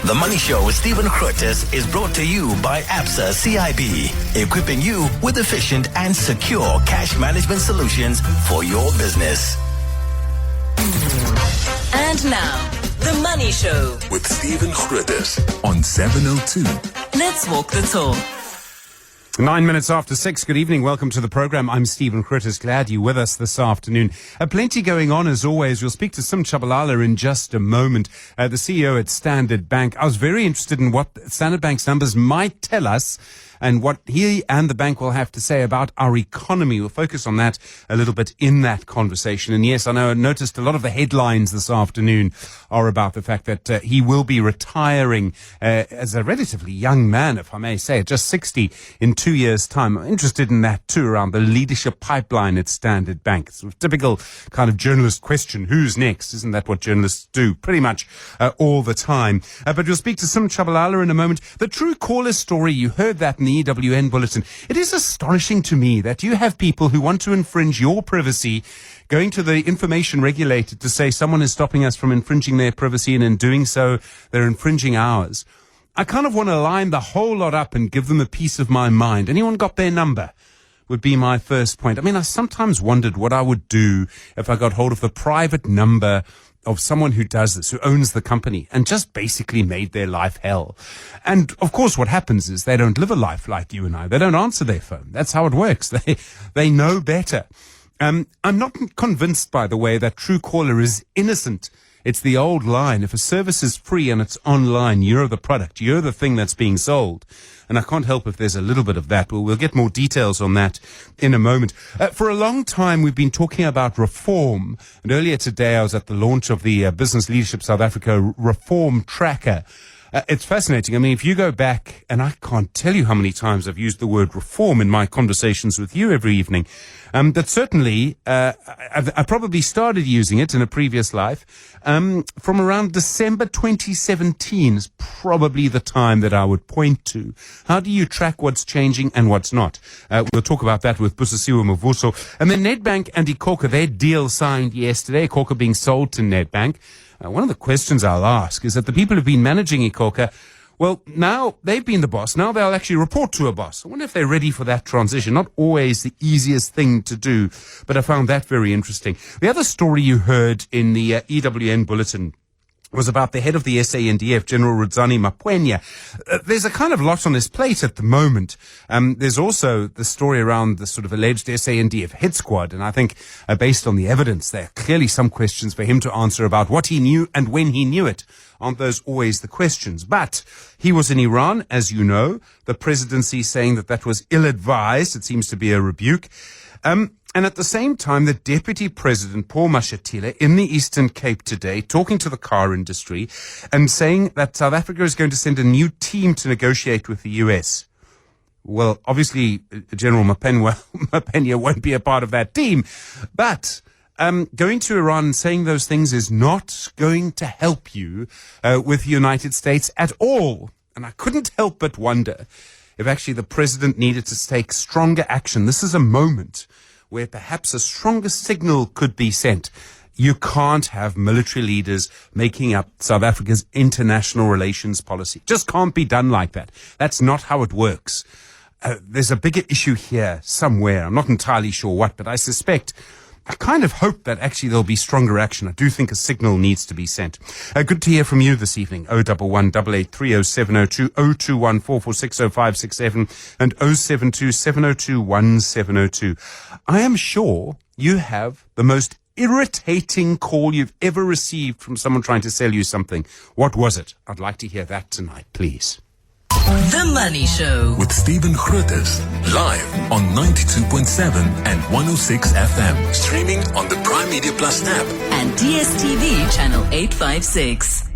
The Money Show with Stephen Grootes is brought to you by ABSA CIB, equipping you with efficient and secure cash management solutions for your business. And now, The Money Show with Stephen Grootes on 702. Let's walk the talk. 9 minutes after 6. Good evening. Welcome to the program. I'm Stephen Grootes. Glad you're with us this afternoon. Plenty going on as always. We'll speak to Sim Tshabalala in just a moment, the CEO at Standard Bank. I was very interested in what Standard Bank's numbers might tell us and what he and the bank will have to say about our economy. We'll focus on that a little bit in that conversation. And yes, I noticed a lot of the headlines this afternoon are about the fact that he will be retiring as a relatively young man, if I may say, at just 60 in 2 years' time. I'm interested in that too, around the leadership pipeline at Standard Bank. It's a typical kind of journalist question, who's next? Isn't that what journalists do pretty much all the time? But we'll speak to Sim Tshabalala in a moment. The Truecaller story, you heard that in the EWN bulletin. It is astonishing to me that you have people who want to infringe your privacy going to the information regulator to say someone is stopping us from infringing their privacy, and in doing so, they're infringing ours. I kind of want to line the whole lot up and give them a piece of my mind. Anyone got their number? Would be my first point. I mean, I sometimes wondered what I would do if I got hold of the private number of someone who does this, who owns the company, and just basically made their life hell. And of course what happens is they don't live a life like you and I. They don't answer their phone. That's how it works. They know better. I'm not convinced, by the way, that Truecaller is innocent. It's the old line. If a service is free and it's online, you're the product. You're the thing that's being sold. And I can't help if there's a little bit of that. Well, we'll get more details on that in a moment. For a long time, we've been talking about reform. And earlier today, I was at the launch of the Business Leadership South Africa Reform Tracker. It's fascinating. I mean, if you go back, and I can't tell you how many times I've used the word reform in my conversations with you every evening, but certainly I probably started using it in a previous life from around December 2017 is probably the time that I would point to. How do you track what's changing and what's not? We'll talk about that with Busisiwe Mavuso. And then Nedbank and iKhokha, their deal signed yesterday, iKhokha being sold to Nedbank. One of the questions I'll ask is that the people who've been managing iKhokha, well, now they've been the boss. Now they'll actually report to a boss. I wonder if they're ready for that transition. Not always the easiest thing to do, but I found that very interesting. The other story you heard in the EWN bulletin was about the head of the SANDF, General Rudzani Mapwenya. There's a kind of lot on his plate at the moment. There's also the story around the sort of alleged SANDF hit squad, and I think based on the evidence, there are clearly some questions for him to answer about what he knew and when he knew it. Aren't those always the questions? But he was in Iran, as you know, the presidency saying that that was ill-advised. It seems to be a rebuke. And at the same time, the Deputy President, Paul Mashatile, in the Eastern Cape today, talking to the car industry and saying that South Africa is going to send a new team to negotiate with the US. Well, obviously, General Mapwenya won't be a part of that team, but going to Iran and saying those things is not going to help you with the United States at all. And I couldn't help but wonder if actually the president needed to take stronger action. This is a moment where perhaps a stronger signal could be sent. You can't have military leaders making up South Africa's international relations policy. Just can't be done like that. That's not how it works. There's a bigger issue here somewhere. I'm not entirely sure what, but I kind of hope that actually there'll be stronger action. I do think a signal needs to be sent. Good to hear from you this evening. 011 883 0702 021 446 0567 and 072 702 1702. I am sure you have the most irritating call you've ever received from someone trying to sell you something. What was it? I'd like to hear that tonight, please. The Money Show with Stephen Grootes, live on 92.7 and 106 FM. Streaming on the Prime Media Plus app and DSTV channel 856.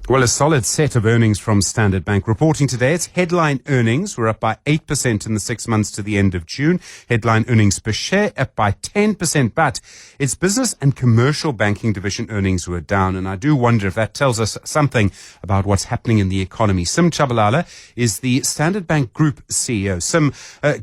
Well, a solid set of earnings from Standard Bank reporting today. Its headline earnings were up by 8% in the 6 months to the end of June. Headline earnings per share up by 10%, but its business and commercial banking division earnings were down. And I do wonder if that tells us something about what's happening in the economy. Sim Tshabalala is the Standard Bank Group CEO. Sim,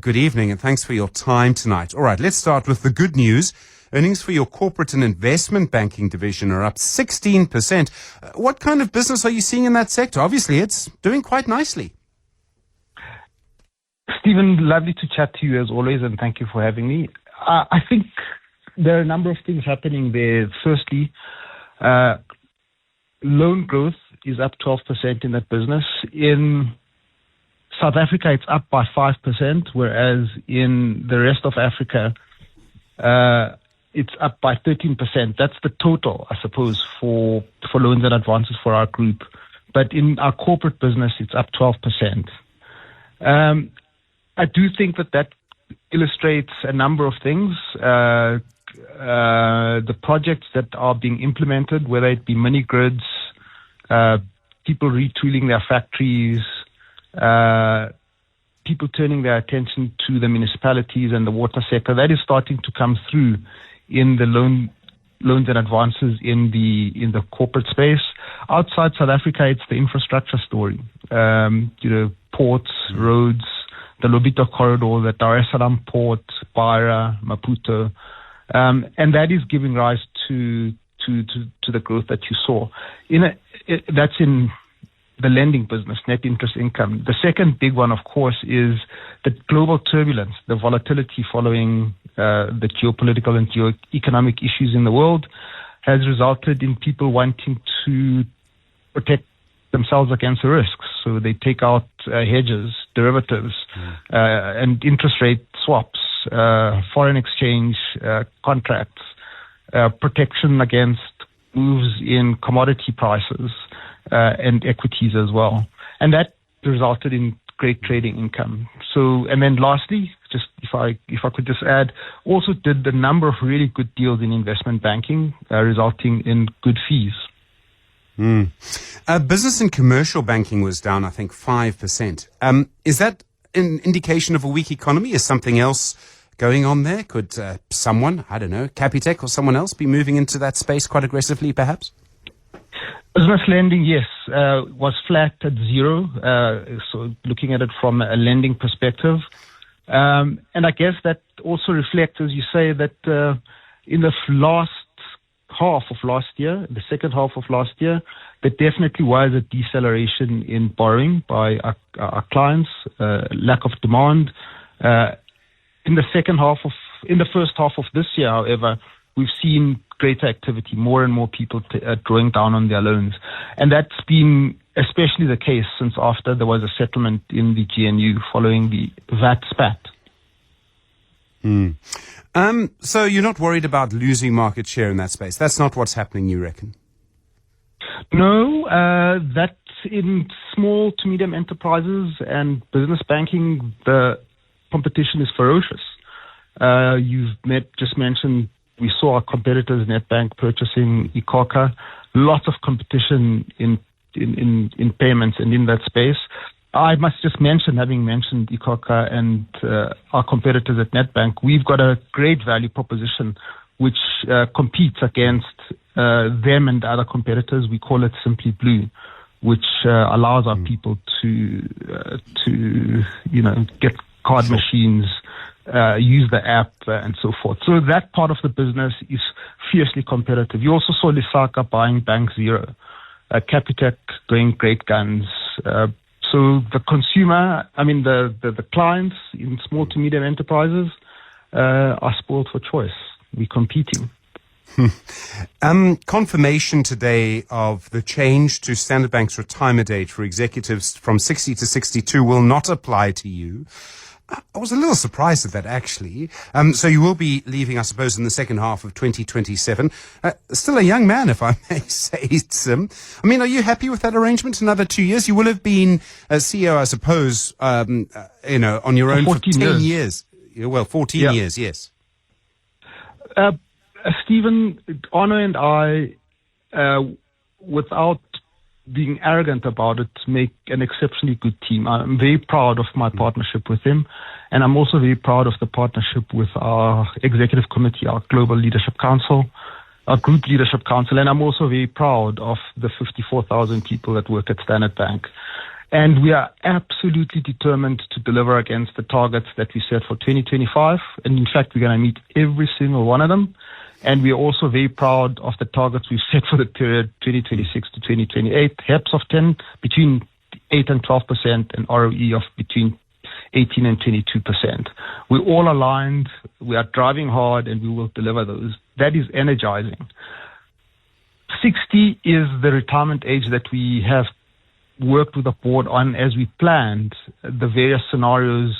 good evening and thanks for your time tonight. All right, let's start with the good news. Earnings for your corporate and investment banking division are up 16%. What kind of business are you seeing in that sector? Obviously, it's doing quite nicely. Stephen, lovely to chat to you as always, and thank you for having me. I think there are a number of things happening there. Firstly, loan growth is up 12% in that business. In South Africa, it's up by 5%, whereas in the rest of Africa, it's up by 13%. That's the total, I suppose, for loans and advances for our group. But in our corporate business, it's up 12%. I do think that illustrates a number of things. The projects that are being implemented, whether it be mini grids, people retooling their factories, people turning their attention to the municipalities and the water sector, that is starting to come through in the loans and advances in the corporate space. Outside South Africa, it's the infrastructure story. Ports, roads, the Lobito corridor, the Dar es Salaam port, Beira, Maputo, and that is giving rise to the growth that you saw. That's in the lending business, net interest income. The second big one, of course, is the global turbulence, the volatility following the geopolitical and geoeconomic issues in the world has resulted in people wanting to protect themselves against the risks. So they take out hedges, derivatives, and interest rate swaps, foreign exchange contracts, protection against moves in commodity prices and equities as well. And that resulted in great trading income. So, and then lastly, just if I could just add, also did a number of really good deals in investment banking, resulting in good fees. Business and commercial banking was down, I think, 5%. Is that an indication of a weak economy? Is something else going on there? Could someone, I don't know, Capitec or someone else be moving into that space quite aggressively, perhaps? Business lending, yes, was flat at zero. So looking at it from a lending perspective. And I guess that also reflects, as you say, that in the last half of last year, the second half of last year, there definitely was a deceleration in borrowing by our clients, lack of demand. In the first half of this year, however, we've seen greater activity, more and more people drawing down on their loans. And that's been especially the case since after there was a settlement in the GNU following the VAT spat. So you're not worried about losing market share in that space? That's not what's happening, you reckon? No, that in small to medium enterprises and business banking, the competition is ferocious. You've just mentioned we saw our competitors, Nedbank, purchasing iKhokha. Lots of competition in payments and in that space. I must just mention, having mentioned iKhokha and our competitors at Nedbank, we've got a great value proposition which competes against them and other competitors. We call it Simply Blue, which allows our people to get card machines, use the app and so forth. So that part of the business is fiercely competitive. You also saw Lisaka buying Bank Zero, Capitec going great guns. So the consumer, the clients in small to medium enterprises are spoiled for choice. We're competing. Confirmation today of the change to Standard Bank's retirement age for executives from 60 to 62 will not apply to you. I was a little surprised at that, actually. So you will be leaving, I suppose, in the second half of 2027. Still a young man, if I may say, Sim. I mean, are you happy with that arrangement? Another 2 years? You will have been a CEO, I suppose, on your own for 10 years. Well, 14 years, yes. Stephen, Arno and I, without being arrogant about it, make an exceptionally good team. I'm very proud of my partnership with him, and I'm also very proud of the partnership with our executive committee, our Global Leadership Council, our Group Leadership Council, and I'm also very proud of the 54,000 people that work at Standard Bank. And we are absolutely determined to deliver against the targets that we set for 2025, and in fact, we're going to meet every single one of them. And we are also very proud of the targets we've set for the period 2026 to 2028. HEPS of between 8 and 12%, and ROE of between 18 and 22%. We're all aligned. We are driving hard, and we will deliver those. That is energizing. 60 is the retirement age that we have worked with the board on as we planned the various scenarios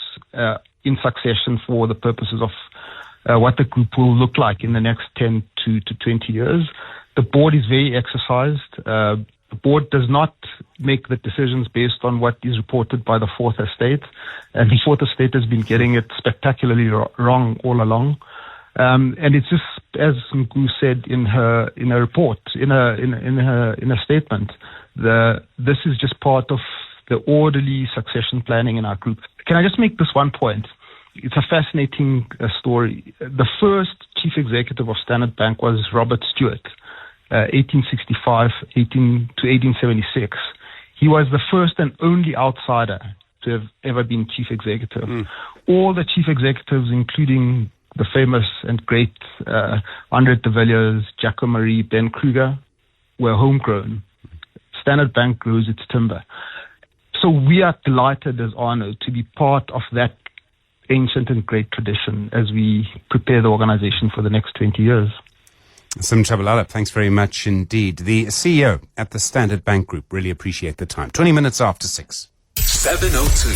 in succession for the purposes of what the group will look like in the next 10 to 20 years. The board is very exercised. The board does not make the decisions based on what is reported by the Fourth Estate, and the Fourth Estate has been getting it spectacularly wrong all along. And it's just, as Ngu said in her report, in a statement, this is just part of the orderly succession planning in our group. Can I just make this one point? It's a fascinating story. The first chief executive of Standard Bank was Robert Stewart, 1865 to 1876. He was the first and only outsider to have ever been chief executive. All the chief executives, including the famous and great Andre de Villiers, Jacques Marie, Ben Kruger, were homegrown. Standard Bank grows its timber. So we are delighted as Arno to be part of that ancient and great tradition as we prepare the organization for the next 20 years. Sim Tshabalala, thanks very much indeed. The CEO at the Standard Bank Group, really appreciate the time. 20 minutes after 6. 702.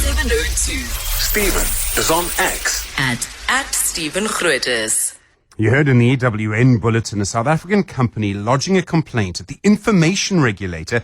Stephen is on X. At Stephen Grootes. You heard in the EWN bulletin a South African company lodging a complaint at the information regulator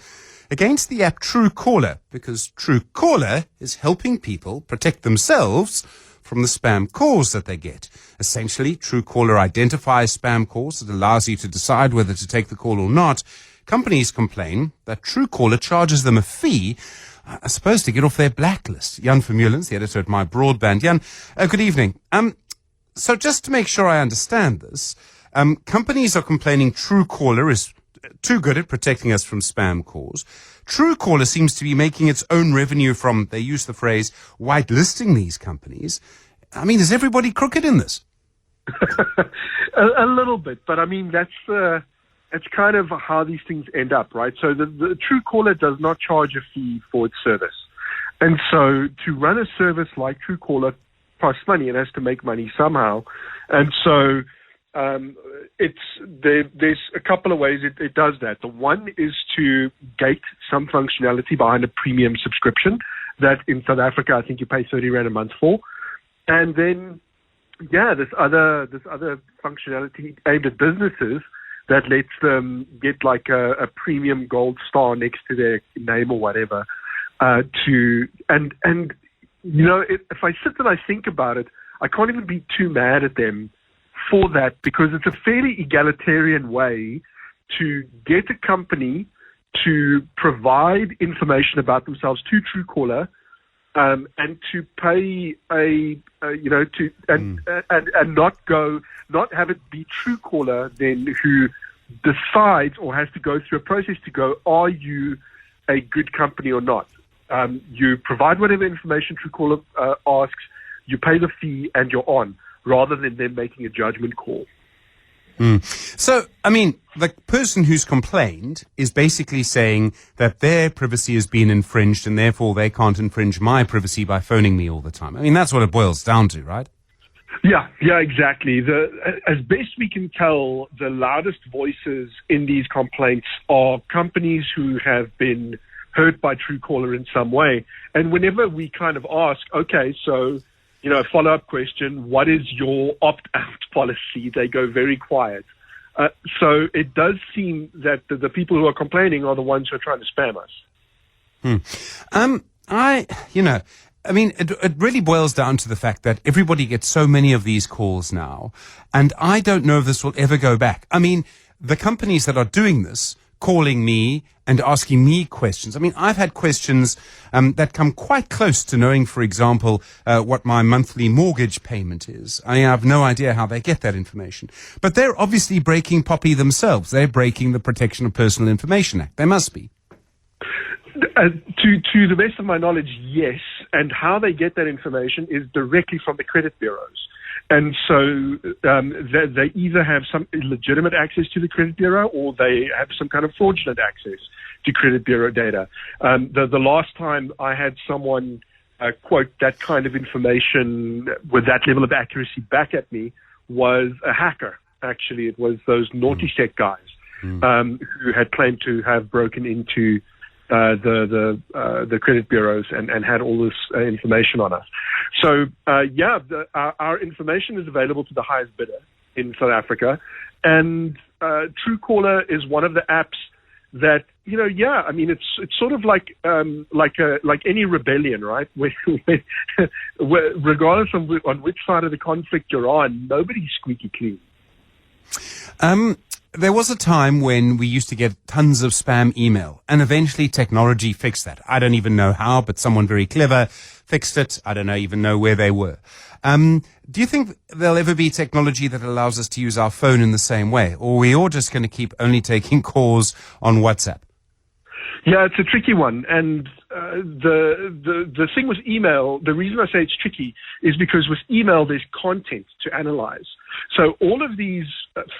against the app Truecaller, because Truecaller is helping people protect themselves from the spam calls that they get. Essentially, Truecaller identifies spam calls that allows you to decide whether to take the call or not. Companies complain that Truecaller charges them a fee, I suppose, to get off their blacklist. Jan Vermeulen, the editor at MyBroadband. Jan, good evening. So just to make sure I understand this, companies are complaining Truecaller is too good at protecting us from spam calls. Truecaller seems to be making its own revenue from, they use the phrase, whitelisting these companies. I mean, is everybody crooked in this? a little bit, but I mean, it's kind of how these things end up, right? So the Truecaller does not charge a fee for its service. And so to run a service like Truecaller costs money and has to make money somehow. And so there's a couple of ways it does that. The one is to gate some functionality behind a premium subscription that in South Africa I think you pay 30 Rand a month for. And then, this other functionality aimed at businesses that lets them get like a premium gold star next to their name or whatever. If I sit and I think about it, I can't even be too mad at them for that, because it's a fairly egalitarian way to get a company to provide information about themselves to Truecaller, and to pay not have it be Truecaller then who decides or has to go through a process to go, are you a good company or not? You provide whatever information Truecaller asks, you pay the fee, and you're on, rather than them making a judgment call. So, I mean, the person who's complained is basically saying that their privacy has been infringed and therefore they can't infringe my privacy by phoning me all the time. I mean, that's what it boils down to, right? Yeah, exactly. As best we can tell, the loudest voices in these complaints are companies who have been hurt by Truecaller in some way. And whenever we kind of ask, okay, so, a follow-up question, what is your opt-out policy? They go very quiet. So it does seem that the people who are complaining are the ones who are trying to spam us. It really boils down to the fact that everybody gets so many of these calls now, and I don't know if this will ever go back. I mean, the companies that are doing this, calling me and asking me questions. I mean, I've had questions that come quite close to knowing, for example, what my monthly mortgage payment is. I have no idea how they get that information. But they're obviously breaking POPIA themselves. They're breaking the Protection of Personal Information Act. They must be. To the best of my knowledge, yes. And how they get that information is directly from the credit bureaus. And so they either have some legitimate access to the credit bureau or they have some kind of fraudulent access to credit bureau data. The last time I had someone quote that kind of information with that level of accuracy back at me was a hacker. Actually, it was those naughty sec guys who had claimed to have broken into the credit bureaus and had all this information on us. So our information is available to the highest bidder in South Africa, and Truecaller is one of the apps that it's sort of like any rebellion, right? Where regardless of on which side of the conflict you're on, nobody's squeaky clean. There was a time when we used to get tons of spam email, and eventually technology fixed that. I don't even know how, but someone very clever fixed it. I don't even know where they were. Do you think there'll ever be technology that allows us to use our phone in the same way, or are we all just going to keep only taking calls on WhatsApp? Yeah, it's a tricky one. And the thing with email, the reason I say it's tricky is because with email there's content to analyze. So all of these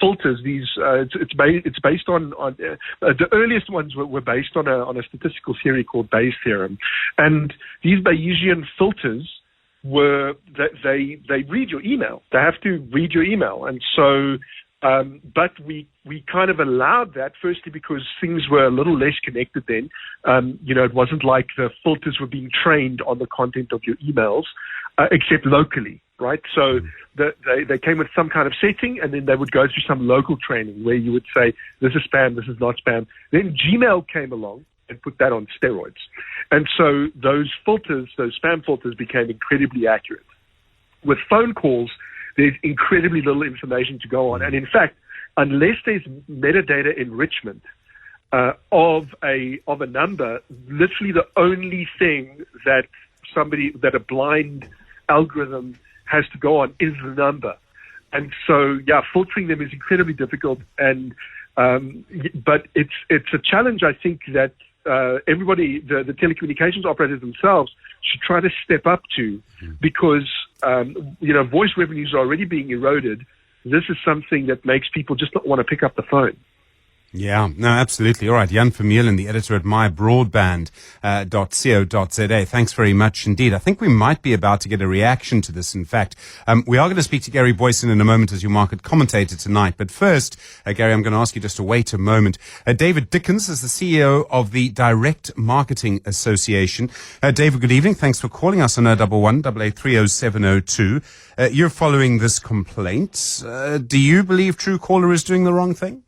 filters, it's based on the earliest ones were based on a statistical theory called Bayes' theorem, and these Bayesian filters were that they read your email. They have to read your email, and so. But we kind of allowed that, firstly because things were a little less connected then. It wasn't like the filters were being trained on the content of your emails, except locally, right? So they came with some kind of setting, and then they would go through some local training where you would say, this is spam, this is not spam. Then Gmail came along and put that on steroids. And so those filters, those spam filters, became incredibly accurate. With phone calls, there's incredibly little information to go on. And in fact, unless there's metadata enrichment of a number, literally the only thing that a blind algorithm has to go on is the number. And so, filtering them is incredibly difficult. And but it's a challenge, I think, that everybody, the telecommunications operators themselves, should try to step up to, because voice revenues are already being eroded. This is something that makes people just not want to pick up the phone. Yeah, no, absolutely. All right, Jan Vermeulen, the editor at MyBroadband.co.za. Thanks very much indeed. I think we might be about to get a reaction to this. In fact, we are going to speak to Gary Boyson in a moment as your market commentator tonight. But first, Gary, I'm going to ask you just to wait a moment. David Dickens is the CEO of the Direct Marketing Association. David, good evening. Thanks for calling us on 011-883-0702. You're following this complaint. Do you believe Truecaller is doing the wrong thing?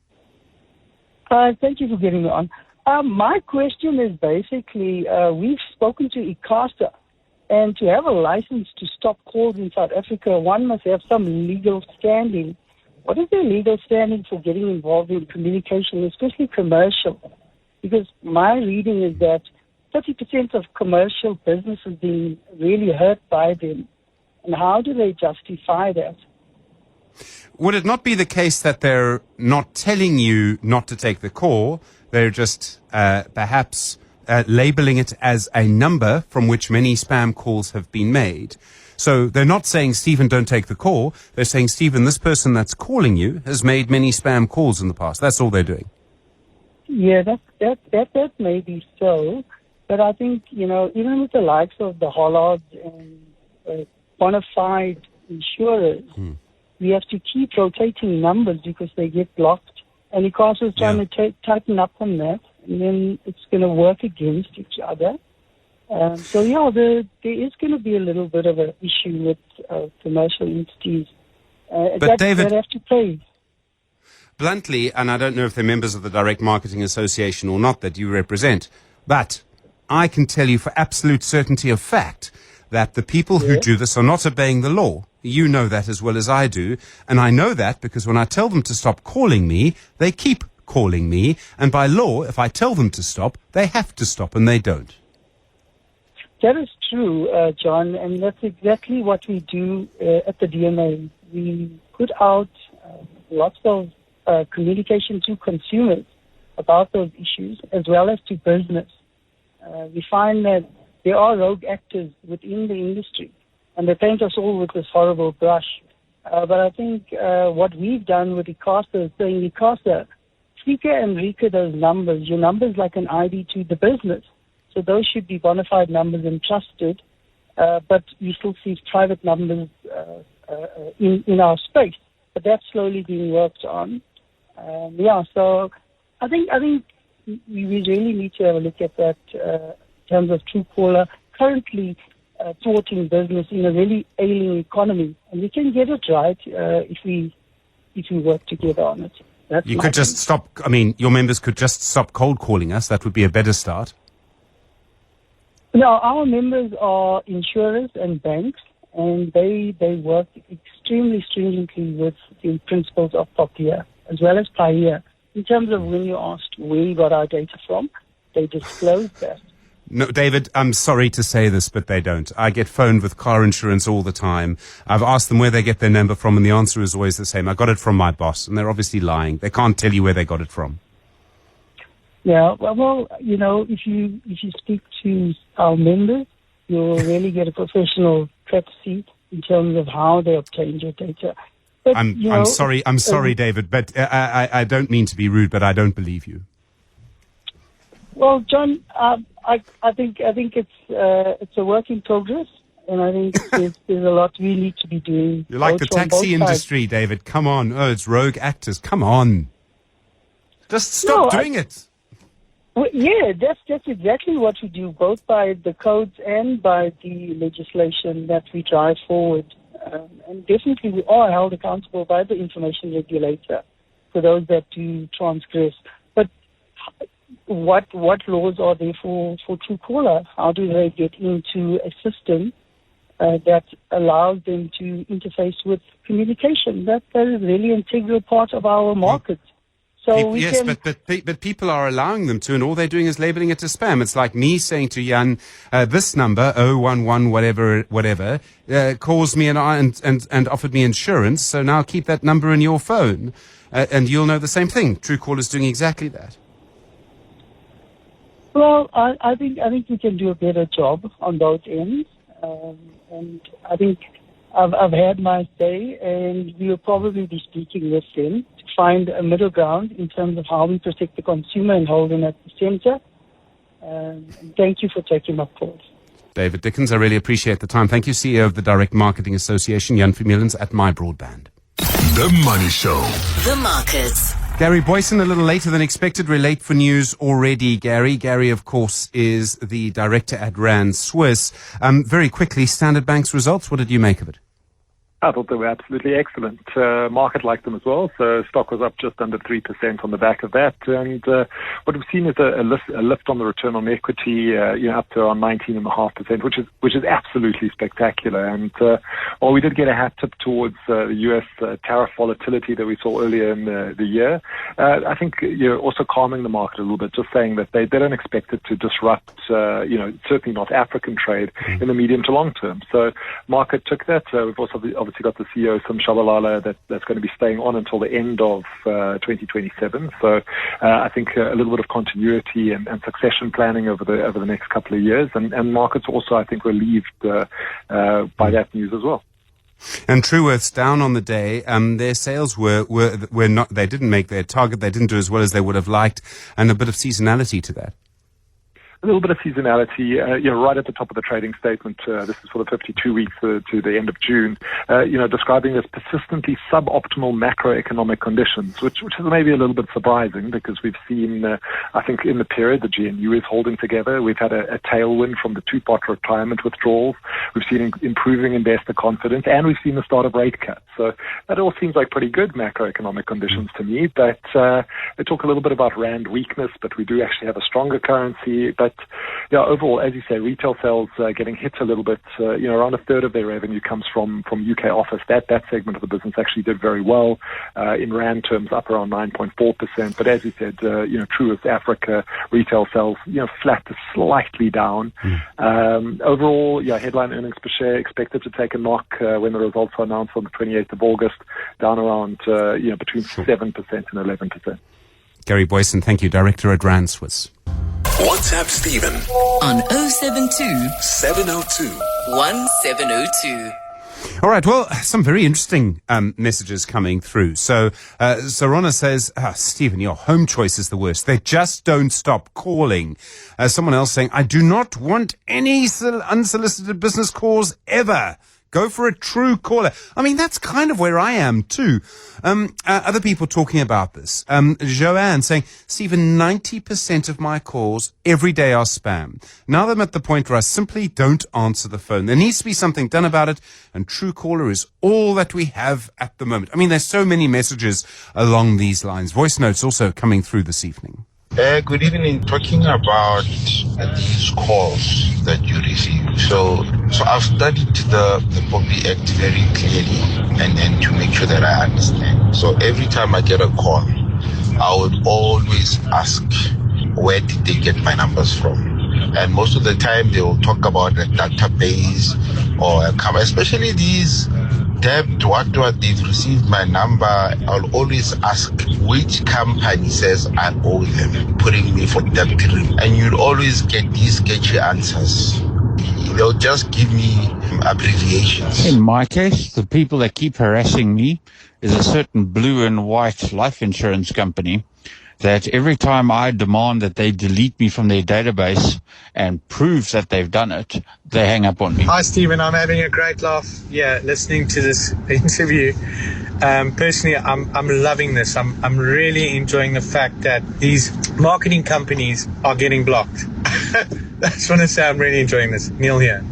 Thank you for getting me on. My question is basically, we've spoken to ICASA, and to have a license to stop calls in South Africa, one must have some legal standing. What is their legal standing for getting involved in communication, especially commercial? Because my reading is that 30% of commercial business is being really hurt by them. And how do they justify that? Would it not be the case that they're not telling you not to take the call? They're just perhaps labeling it as a number from which many spam calls have been made. So they're not saying, Stephen, don't take the call. They're saying, Stephen, this person that's calling you has made many spam calls in the past. That's all they're doing. Yeah, that may be so. But I think, even with the likes of the Hollards and bona fide insurers, we have to keep rotating numbers because they get blocked. And ICASA is trying to tighten up on that, and then it's going to work against each other. There is going to be a little bit of an issue with commercial entities. But David, they have to pay. Bluntly, and I don't know if they're members of the Direct Marketing Association or not that you represent, but I can tell you for absolute certainty of fact that the people who do this are not obeying the law. You know that as well as I do. And I know that because when I tell them to stop calling me, they keep calling me. And by law, if I tell them to stop, they have to stop, and they don't. That is true, John, and that's exactly what we do at the DMA. We put out lots of communication to consumers about those issues as well as to business. We find that there are rogue actors within the industry, and they paint us all with this horrible brush. But I think what we've done with ICASA is saying, ICASA, Fika and Rika those numbers. Your number is like an ID to the business. So those should be bona fide numbers and trusted. But we still see private numbers in our space. But that's slowly being worked on. So I think we really need to have a look at that in terms of Truecaller currently thwarting business in a really ailing economy, and we can get it right if we work together on it. You could just stop. I mean, your members could just stop cold calling us. That would be a better start. No, our members are insurers and banks, and they work extremely stringently with the principles of POPIA as well as POPIA. In terms of when you asked where you got our data from, they disclose that. No, David, I'm sorry to say this, but they don't. I get phoned with car insurance all the time. I've asked them where they get their number from, and the answer is always the same. I got it from my boss, and they're obviously lying. They can't tell you where they got it from. Yeah, well, if you speak to our members, you'll really get a professional courtesy in terms of how they obtained your data. But, I'm sorry, David, but I don't mean to be rude, but I don't believe you. Well, John, I think it's a work in progress, and I think there's a lot we need to be doing. You're like the taxi industry, David. Come on. Oh, it's rogue actors. Come on. Just stop doing it. Well, yeah, that's exactly what we do, both by the codes and by the legislation that we drive forward. And definitely we are held accountable by the information regulator for those that do transgress. But what laws are there for Truecaller? How do they get into a system that allows them to interface with communication? That is really an integral part of our market. So but people are allowing them to, and all they're doing is labeling it as spam. It's like me saying to Jan, this number 011 whatever calls me and offered me insurance. So now keep that number in your phone, and you'll know the same thing. Truecaller is doing exactly that. Well, I think we can do a better job on both ends, and I think I've had my say, and we will probably be speaking with them to find a middle ground in terms of how we protect the consumer and hold them at the center. And thank you for taking my call. David Dickens, I really appreciate the time. Thank you, CEO of the Direct Marketing Association, Jan Vermeulen at MyBroadband. The Money Show. The markets. Gary Boyson, a little later than expected. We're late for news already, Gary. Gary, of course, is the director at Rand Swiss. Very quickly, Standard Bank's results. What did you make of it? I thought they were absolutely excellent. Market liked them as well, so stock was up just under 3% on the back of that. And what we've seen is a lift on the return on equity, up to around 19.5%, which is absolutely spectacular. And while we did get a hat tip towards the U.S. Tariff volatility that we saw earlier in the year, I think you're also calming the market a little bit, just saying that they don't expect it to disrupt, certainly not African trade in the medium to long term. So market took that. We've also obviously got the CEO, Sim Tshabalala, that's going to be staying on until the end of 2027. So I think a little bit of continuity and succession planning over the next couple of years. And markets also, I think, relieved by that news as well. And Trueworth's down on the day. Their sales were not. They didn't make their target. They didn't do as well as they would have liked, and a bit of seasonality to that. A little bit of seasonality, right at the top of the trading statement. This is for the 52 weeks to the end of June. Describing as persistently suboptimal macroeconomic conditions, which is maybe a little bit surprising because we've seen, I think, in the period the GNU is holding together. We've had a tailwind from the two-pot retirement withdrawals. We've seen improving investor confidence, and we've seen the start of rate cuts. So that all seems like pretty good macroeconomic conditions to me. But they talk a little bit about rand weakness, but we do actually have a stronger currency. But overall, as you say, retail sales getting hit a little bit. Around a third of their revenue comes from UK office. That segment of the business actually did very well in rand terms, up around 9.4%. But as you said, Trueworths Africa retail sales, flat to slightly down. Overall, headline earnings per share expected to take a knock when the results are announced on the 28th of August, down around between 7% and 11%. Gary Boyson, thank you, director at Rand Swiss. WhatsApp Stephen On 072 702 1702. All right, well, some very interesting messages coming through. So Ronna says, Stephen, your home choice is the worst. They just don't stop calling. Someone else saying, I do not want any unsolicited business calls ever. Go for a Truecaller. I mean, that's kind of where I am too. Other people talking about this. Joanne saying, Stephen, 90% of my calls every day are spam. Now I'm at the point where I simply don't answer the phone. There needs to be something done about it, and Truecaller is all that we have at the moment. I mean, there's so many messages along these lines. Voice notes also coming through this evening. Good evening. Talking about these calls that you receive. So I've studied the POPIA Act very clearly and to make sure that I understand. So every time I get a call, I would always ask, where did they get my numbers from? And most of the time they will talk about a database or a company, especially these debt, what they've received my number. I'll always ask which company says I owe them, putting me for debt. And you'll always get these sketchy answers. They'll just give me abbreviations. In my case, the people that keep harassing me is a certain blue and white life insurance company that every time I demand that they delete me from their database and prove that they've done it, they hang up on me. Hi, Stephen. I'm having a great laugh, listening to this interview. Personally, I'm loving this. I'm really enjoying the fact that these marketing companies are getting blocked. I just want to say I'm really enjoying this. Neil here.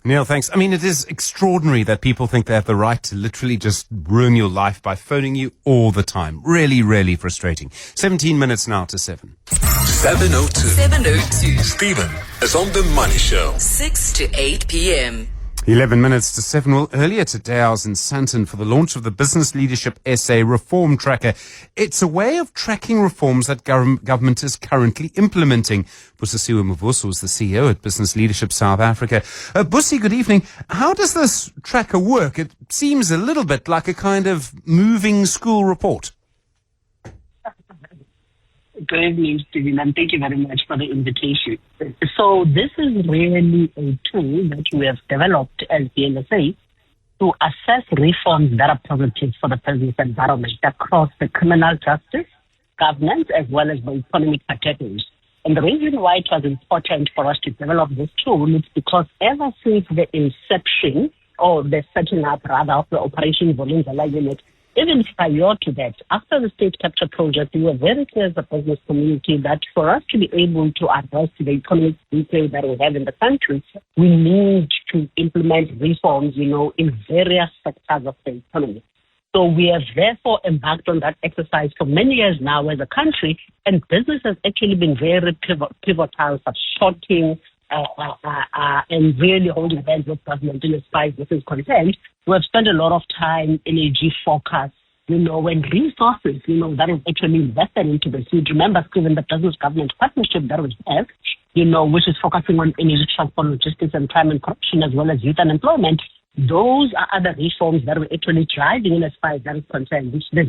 Neil, thanks. I mean, it is extraordinary that people think they have the right to literally just ruin your life by phoning you all the time. Really, really frustrating. 17 minutes now to 7. 7:02. 7:02. Stephen is on the Money Show. 6 to 8 p.m. 11 minutes to 7. Well, earlier today I was in Sandton for the launch of the Business Leadership SA Reform Tracker. It's a way of tracking reforms that government is currently implementing. Busisiwe Mvuso is the CEO at Business Leadership South Africa. Busi, good evening. How does this tracker work? It seems a little bit like a kind of moving school report. Good evening, Stephen, and thank you very much for the invitation. So this is really a tool that we have developed as the NSA to assess reforms that are positive for the business environment across the criminal justice, governance, as well as the economic categories. And the reason why it was important for us to develop this tool is because ever since the inception, or the setting up rather of the Operation Vermeulen unit, even prior to that, after the state capture project, we were very clear as a business community that for us to be able to address the economic decay that we have in the country, we need to implement reforms, in various sectors of the economy. So we have therefore embarked on that exercise for many years now as a country, and business has actually been very pivotal for shorting and really holding hands with government in as far as this is concerned. We have spent a lot of time, energy, focus, and resources, that is actually invested into this. You remember, given the business-government partnership that we have, which is focusing on energy, transport, logistics, and crime and corruption, as well as youth unemployment. Those are other reforms that we're actually driving in as far as that is concerned, which the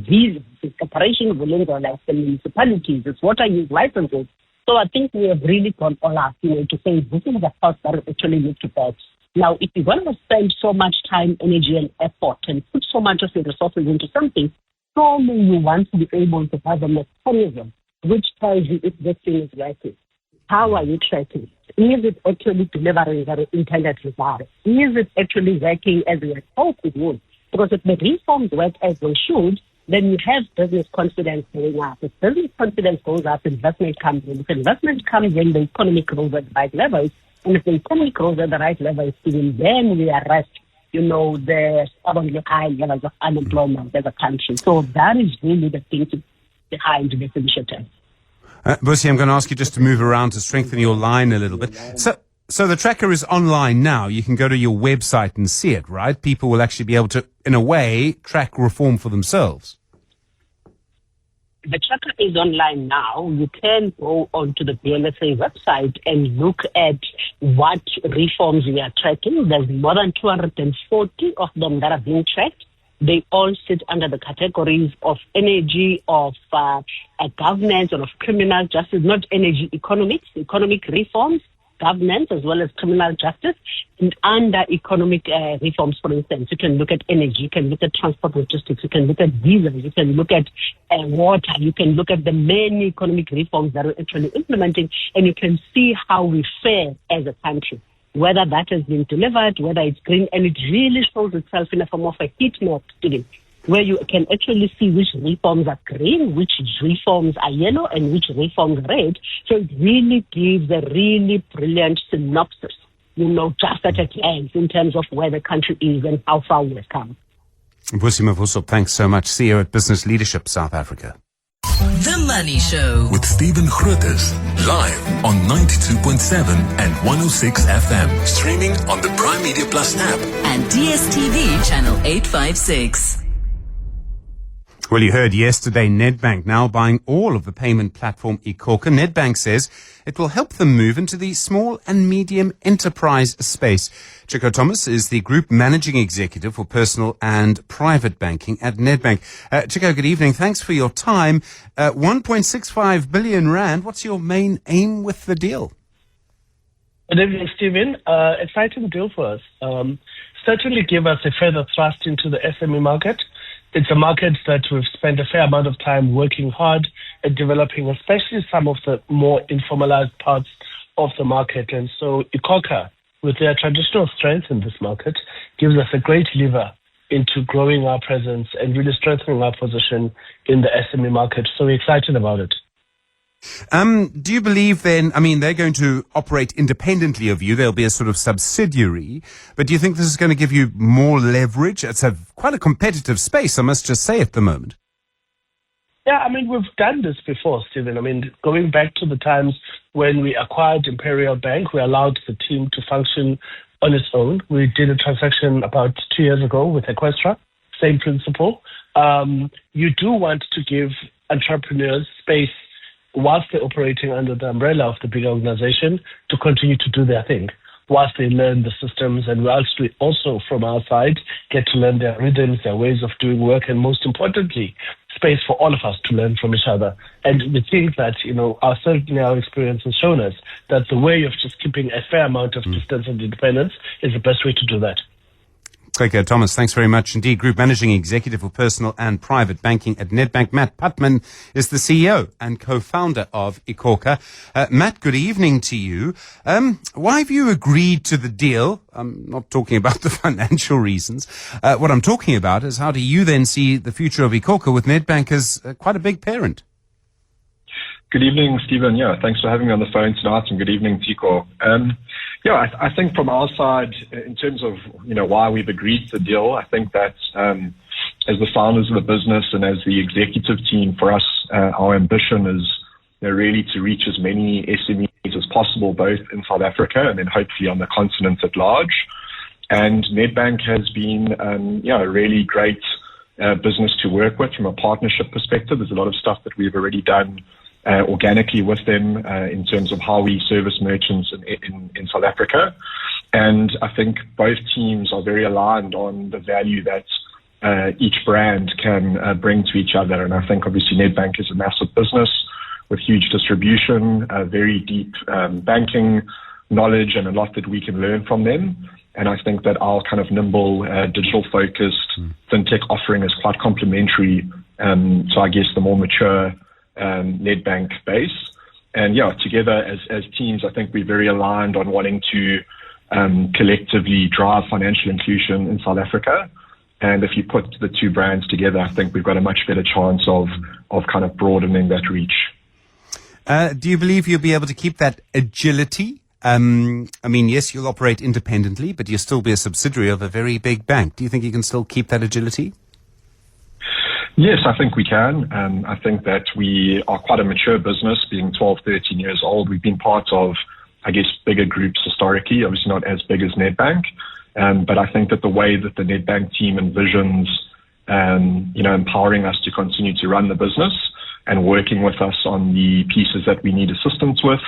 Operation Vermeulen, like the municipalities, it's water use licenses. So I think we have really gone all out, to say this is the cost that we actually need to pay. Now, if you're going to spend so much time, energy, and effort and put so much of your resources into something, surely you want to be able to have a mechanism which tells you if this thing is working. How are you tracking? Is it actually delivering the intended result? Is it actually working as we had hoped it would? Because if the reforms work as they should, then you have business confidence going up. If business confidence goes up, investment comes in. If investment comes in, the economy grows at the right levels. And if the economy grows at the right levels, then we arrest, the stubbornly high levels of unemployment as a country. So that is really the thing behind this initiative. Busi, I'm going to ask you just to move around to strengthen your line a little bit. So the tracker is online now. You can go to your website and see it, right? People will actually be able to, in a way, track reform for themselves. The tracker is online now. You can go onto the BLSA website and look at what reforms we are tracking. There's more than 240 of them that are being tracked. They all sit under the categories of energy, of governance, and of criminal justice, not energy economic reforms. governance as well as criminal justice, and under economic reforms, for instance. You can look at energy, you can look at transport logistics, you can look at visas, you can look at water, you can look at the many economic reforms that we're actually implementing, and you can see how we fare as a country, whether that has been delivered, whether it's green, and it really shows itself in a form of a heat map, Stephen, where you can actually see which reforms are green, which reforms are yellow, and which reforms are red. So it really gives a really brilliant synopsis, just at a glance in terms of where the country is and how far we have come. Vusi Mavuso, thanks so much. CEO at Business Leadership South Africa. The Money Show with Stephen Grootes, live on 92.7 and 106 FM. Streaming on the Prime Media Plus app and DSTV channel 856. Well, you heard yesterday Nedbank now buying all of the payment platform iKhokha. Nedbank says it will help them move into the small and medium enterprise space. Chico Thomas is the Group Managing Executive for Personal and Private Banking at Nedbank. Chico, good evening. Thanks for your time. 1.65 billion rand. What's your main aim with the deal? Good evening, Stephen. Exciting deal for us. Certainly give us a further thrust into the SME market. It's a market that we've spent a fair amount of time working hard at developing, especially some of the more informalized parts of the market. And so iKhokha, with their traditional strength in this market, gives us a great lever into growing our presence and really strengthening our position in the SME market. So we're excited about it. Do you believe then, they're going to operate independently of you. They'll be a sort of subsidiary. But do you think this is going to give you more leverage? It's quite a competitive space, I must just say, at the moment. Yeah, we've done this before, Stephen. Going back to the times when we acquired Imperial Bank, we allowed the team to function on its own. We did a transaction about 2 years ago with Eqstra, same principle. You do want to give entrepreneurs space whilst they're operating under the umbrella of the big organization to continue to do their thing, whilst they learn the systems and whilst we also, from our side, get to learn their rhythms, their ways of doing work, and most importantly, space for all of us to learn from each other. And we think that, certainly our experience has shown us that the way of just keeping a fair amount of distance and independence is the best way to do that. Okay, Thomas, thanks very much indeed. Group Managing Executive for Personal and Private Banking at Nedbank. Matt Putman is the CEO and co-founder of iKhokha. Matt, good evening to you. Why have you agreed to the deal? I'm not talking about the financial reasons. What I'm talking about is how do you then see the future of iKhokha with Nedbank as quite a big parent? Good evening, Stephen. Yeah, thanks for having me on the phone tonight, and good evening, Tico. I think from our side, in terms of why we've agreed to the deal, I think that as the founders of the business and as the executive team, for us, our ambition is really to reach as many SMEs as possible, both in South Africa and then hopefully on the continent at large. And Nedbank has been a really great business to work with from a partnership perspective. There's a lot of stuff that we've already done organically with them in terms of how we service merchants in South Africa. And I think both teams are very aligned on the value that each brand can bring to each other. And I think obviously Nedbank is a massive business with huge distribution, very deep banking knowledge, and a lot that we can learn from them. And I think that our kind of nimble, digital-focused fintech offering is quite complementary to, I guess, the more mature Nedbank base. And together as teams, I think we're very aligned on wanting to collectively drive financial inclusion in South Africa. And if you put the two brands together, I think we've got a much better chance of kind of broadening that reach. Do you believe you'll be able to keep that agility? Yes, you'll operate independently, but you'll still be a subsidiary of a very big bank. Do you think you can still keep that agility? Yes, I think we can. I think that we are quite a mature business, being 12, 13 years old. We've been part of, I guess, bigger groups historically, obviously not as big as Nedbank. But I think that the way that the Nedbank team envisions, empowering us to continue to run the business and working with us on the pieces that we need assistance with,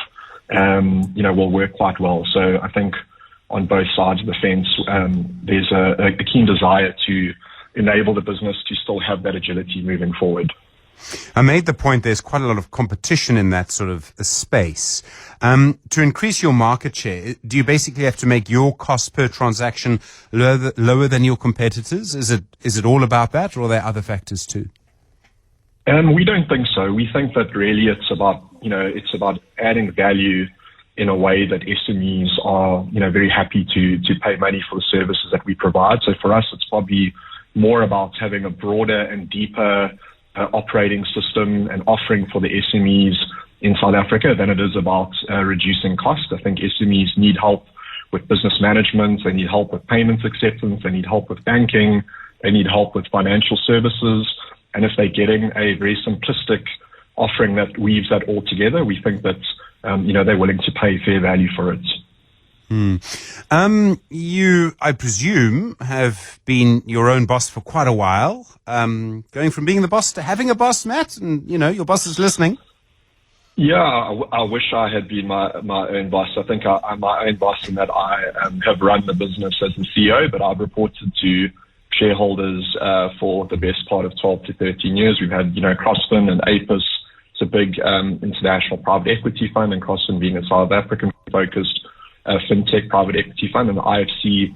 will work quite well. So I think on both sides of the fence, there's a keen desire to enable the business to still have that agility moving forward. I made the point there's quite a lot of competition in that sort of space. To increase your market share, do you basically have to make your cost per transaction lower than your competitors? Is it all about that, or are there other factors too? We don't think so. We think that really it's about adding value in a way that SMEs are, very happy to pay money for the services that we provide. So for us, it's probably more about having a broader and deeper operating system and offering for the SMEs in South Africa than it is about reducing cost. I think SMEs need help with business management. They need help with payments acceptance. They need help with banking. They need help with financial services. And if they're getting a very simplistic offering that weaves that all together, we think that, they're willing to pay fair value for it. You, I presume, have been your own boss for quite a while. Going from being the boss to having a boss, Matt, and, your boss is listening. Yeah, I wish I had been my own boss. I think I'm my own boss in that I have run the business as the CEO, but I've reported to shareholders for the best part of 12 to 13 years. We've had, Crossfin and APIS. It's a big international private equity fund, and Crossfin being a South African-focused fintech private equity fund, and the IFC,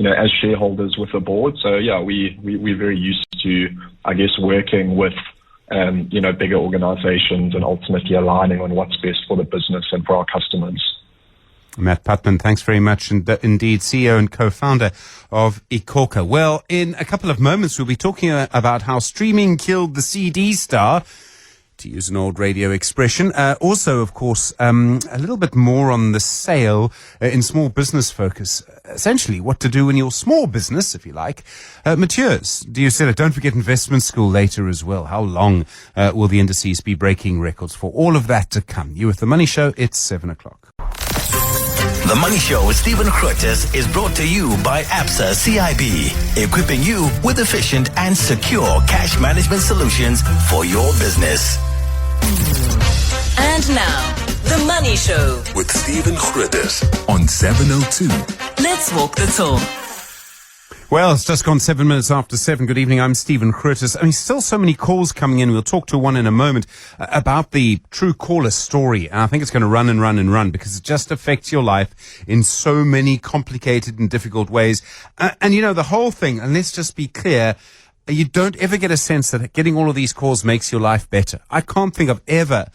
as shareholders with the board. So, yeah, we're very used to, I guess, working with, bigger organizations and ultimately aligning on what's best for the business and for our customers. Matt Putman, thanks very much. And indeed, CEO and co-founder of iKhokha. Well, in a couple of moments, we'll be talking about how streaming killed the CD star, to use an old radio expression. Also, of course, a little bit more on the sale in small business focus. Essentially, what to do when your small business, if you like, matures. Do you sell it? Don't forget investment school later as well. How long will the indices be breaking records for? All of that to come. You with The Money Show, it's 7 o'clock. The Money Show with Stephen Grootes is brought to you by Absa CIB, equipping you with efficient and secure cash management solutions for your business. And now, The Money Show with Stephen Grootes on 702. Let's walk the talk. Well, it's just gone 7 minutes after 7. Good evening. I'm Stephen Grootes. I mean, still so many calls coming in. We'll talk to one in a moment about the Truecaller story. And I think it's going to run and run and run because it just affects your life in so many complicated and difficult ways. And the whole thing, and let's just be clear, you don't ever get a sense that getting all of these calls makes your life better. I can't think of ever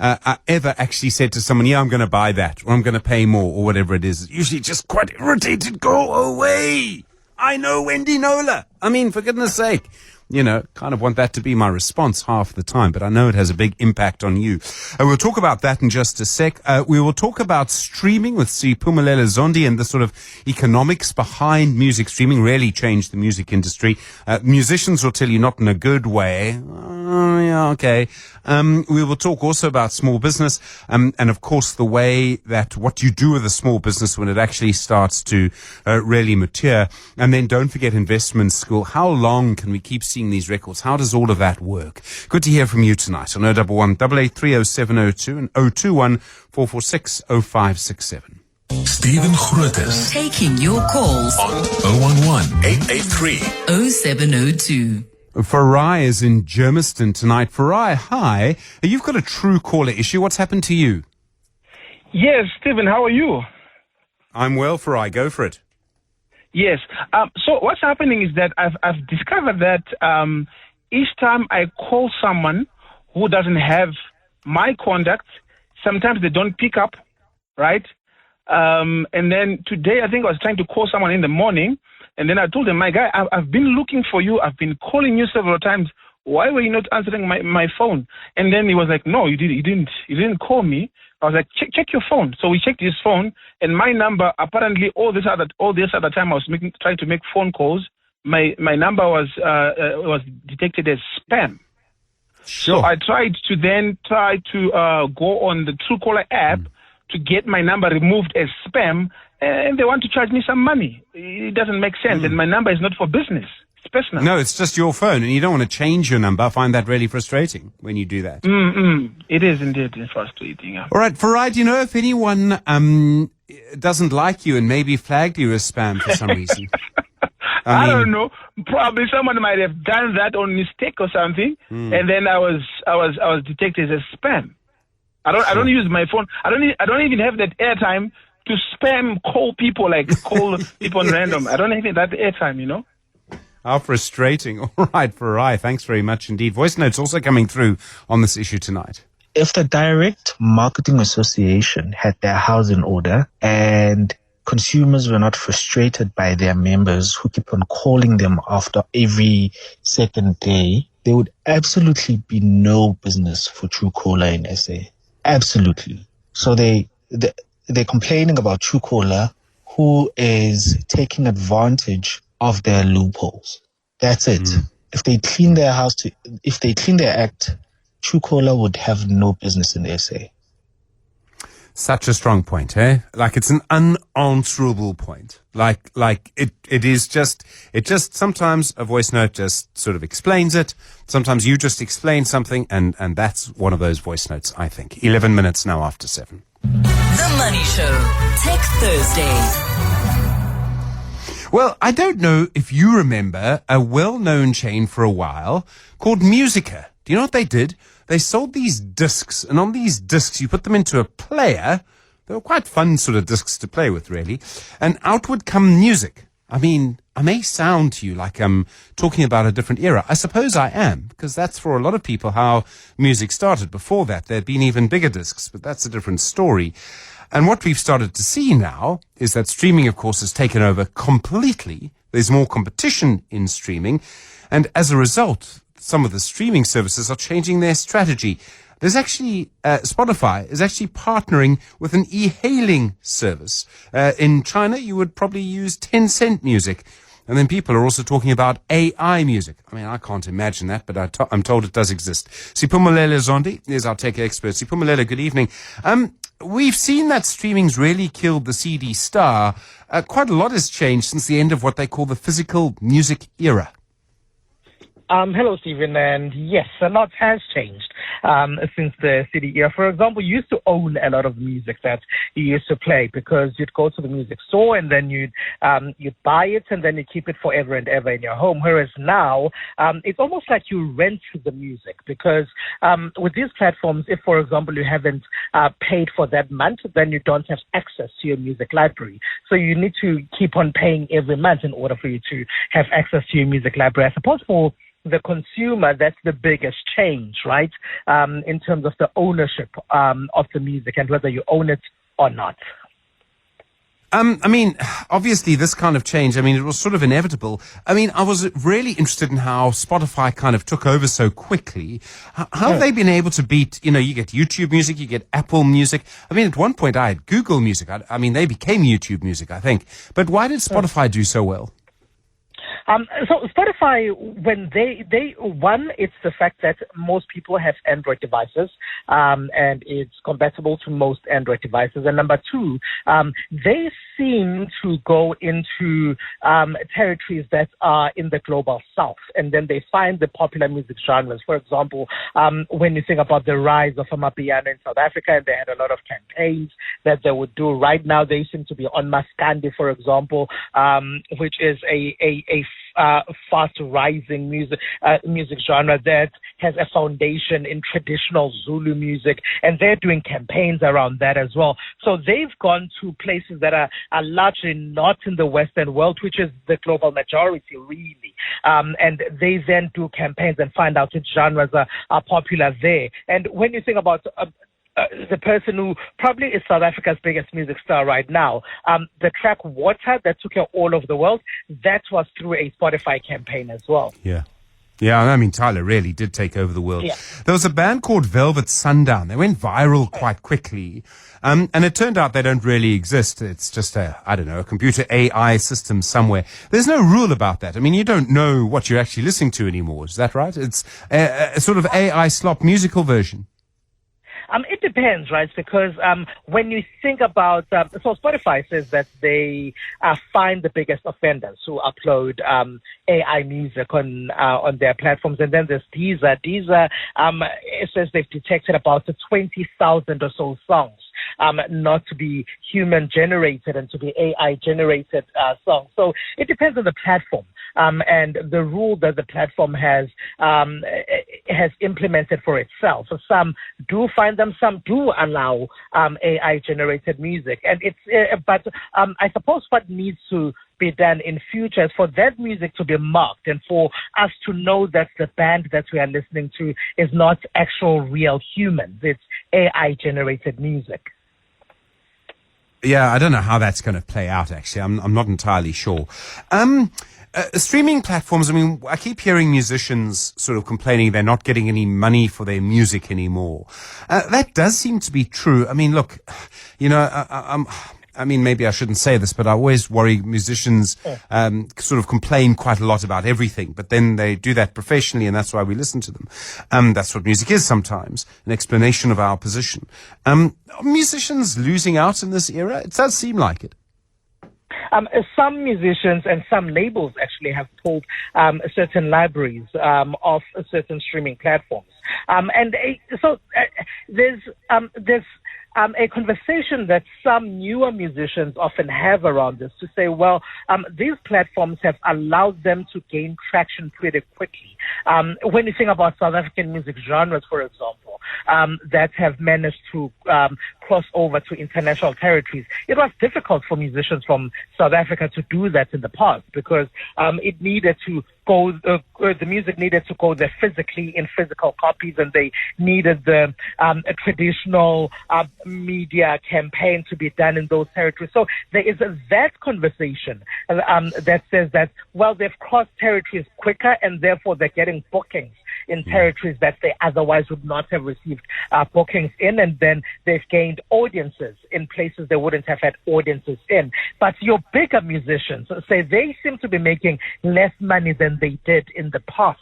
actually said to someone, yeah, I'm going to buy that, or I'm going to pay more, or whatever it is. Usually just quite irritated, go away. I know Wendy Nola. I mean, for goodness sake. Kind of want that to be my response half the time, but I know it has a big impact on you. We'll talk about that in just a sec. We will talk about streaming with Siphumelele Zondi and the sort of economics behind music streaming really changed the music industry. Musicians will tell you not in a good way. Oh, yeah, okay. We will talk also about small business, and of course the way that what you do with a small business when it actually starts to really mature. And then don't forget investment school. How long can we keep seeing these records? How does all of that work? Good to hear from you tonight on 011 883 0702 and 021 446 0567. Stephen Grootes Taking your calls on 011 883 0702. Farai is in Germiston tonight. Farai, hi. You've got a Truecaller issue. What's happened to you? Yes, Stephen, how are you? I'm well, Farai. Go for it. Yes. So what's happening is that I've discovered that each time I call someone who doesn't have my contact, sometimes they don't pick up, right? And then today, I think I was trying to call someone in the morning, and then I told them, my guy, I've been looking for you. I've been calling you several times. Why were you not answering my phone? And then he was like, no, you didn't call me. I was like, check your phone. So we checked his phone, and my number, apparently all this other time I was trying to make phone calls, my number was detected as spam. Sure. So I tried to go on the Truecaller app to get my number removed as spam, and they want to charge me some money. It doesn't make sense, and my number is not for business. It's personal. No, it's just your phone, and you don't want to change your number. I find that really frustrating when you do that. It is indeed frustrating. Yeah. All right, Farai, do you know if anyone doesn't like you and maybe flagged you as spam for some reason? I don't know. Probably someone might have done that on mistake or something, and then I was detected as spam. I don't use my phone. I don't even have that airtime to spam call people, like call people on random. I don't have that airtime, you know. How frustrating. All right, Farai, thanks very much indeed. Voice notes also coming through on this issue tonight. If the Direct Marketing Association had their house in order and consumers were not frustrated by their members who keep on calling them after every second day, there would absolutely be no business for Truecaller in SA. Absolutely. So they're complaining about Truecaller, who is taking advantage of their loopholes. That's it. If they clean their act, Truecaller would have no business in SA. Such a strong point, eh? Like it's an unanswerable point. Like it just sometimes a voice note just sort of explains it. Sometimes you just explain something, and that's one of those voice notes, I think. 11 minutes now after 7. The Money Show. Tech Thursdays. Well, I don't know if you remember a well-known chain for a while called Musica. Do you know what they did? They sold these discs, and on these discs you put them into a player. They were quite fun sort of discs to play with, really. And out would come music. I mean, I may sound to you like I'm talking about a different era. I suppose I am, because that's for a lot of people how music started. Before that, there had been even bigger discs, but that's a different story. And what we've started to see now is that streaming, of course, has taken over completely. There's more competition in streaming. And as a result, some of the streaming services are changing their strategy. There's actually, Spotify is actually partnering with an e-hailing service. In China, you would probably use Tencent music. And then people are also talking about AI music. I mean, I can't imagine that, but I'm told it does exist. Siphumelele Zondi is our tech expert. Siphumelele, good evening. We've seen that streaming's really killed the CD star. Quite a lot has changed since the end of what they call the physical music era. Hello, Stephen, and yes, a lot has changed since the CD era. For example, you used to own a lot of music that you used to play because you'd go to the music store and then you'd buy it and then you keep it forever and ever in your home. Whereas now, it's almost like you rent the music because with these platforms, if, for example, you haven't paid for that month, then you don't have access to your music library. So you need to keep on paying every month in order for you to have access to your music library. I suppose for the consumer, that's the biggest change, right? In terms of the ownership of the music and whether you own it or not. I mean, obviously this kind of change, I mean, it was sort of inevitable. I mean, I was really interested in how Spotify kind of took over so quickly. How have they been able to beat, you get YouTube Music, you get Apple Music. I mean, at one point I had Google Music. I mean, they became YouTube Music, I think. But why did Spotify do so well? So Spotify, when one, it's the fact that most people have Android devices, and it's compatible to most Android devices. And number two, they seem to go into territories that are in the global south, and then they find the popular music genres. For example, when you think about the rise of amapiano in South Africa, and they had a lot of campaigns that they would do. Right now, they seem to be on Maskandi, for example, which is a fast rising music genre that has a foundation in traditional Zulu music, and they're doing campaigns around that as well. So they've gone to places that are largely not in the Western world, which is the global majority, really. And they then do campaigns and find out which genres are popular there. And when you think about the person who probably is South Africa's biggest music star right now, the track Water that took her all over the world, that was through a Spotify campaign as well. Yeah. Yeah, I mean, Tyler really did take over the world. Yeah. There was a band called Velvet Sundown. They went viral quite quickly. And it turned out they don't really exist. It's just a computer AI system somewhere. There's no rule about that. I mean, you don't know what you're actually listening to anymore. Is that right? It's a sort of AI slop musical version. It depends, right? Because when you think about, so Spotify says that they find the biggest offenders who upload AI music on their platforms, and then there's Deezer. Deezer it says they've detected about 20,000 or so songs not to be human generated and to be AI generated songs. So it depends on the platform. And the rule that the platform has implemented for itself. So some do find them, some do allow AI-generated music, and but I suppose what needs to be done in future is for that music to be marked and for us to know that the band that we are listening to is not actual real humans. It's AI-generated music. Yeah, I don't know how that's going to play out, actually. I'm not entirely sure. Streaming platforms, I mean, I keep hearing musicians sort of complaining they're not getting any money for their music anymore. That does seem to be true. I mean, look, I mean, maybe I shouldn't say this, but I always worry musicians sort of complain quite a lot about everything, but then they do that professionally, and that's why we listen to them. That's what music is sometimes, an explanation of our position. Are musicians losing out in this era? It does seem like it. Some musicians and some labels actually have pulled certain libraries of certain streaming platforms. So there's a conversation that some newer musicians often have around this to say, well, these platforms have allowed them to gain traction pretty quickly. When you think about South African music genres, for example, that have managed to cross over to international territories, it was difficult for musicians from South Africa to do that in the past because it needed to go, the music needed to go there physically in physical copies, and they needed the traditional media campaign to be done in those territories. So there is that conversation that says that, well, they've crossed territories quicker and therefore they're getting bookings in territories that they otherwise would not have received bookings in, and then they've gained audiences in places they wouldn't have had audiences in. But your bigger musicians say they seem to be making less money than they did in the past.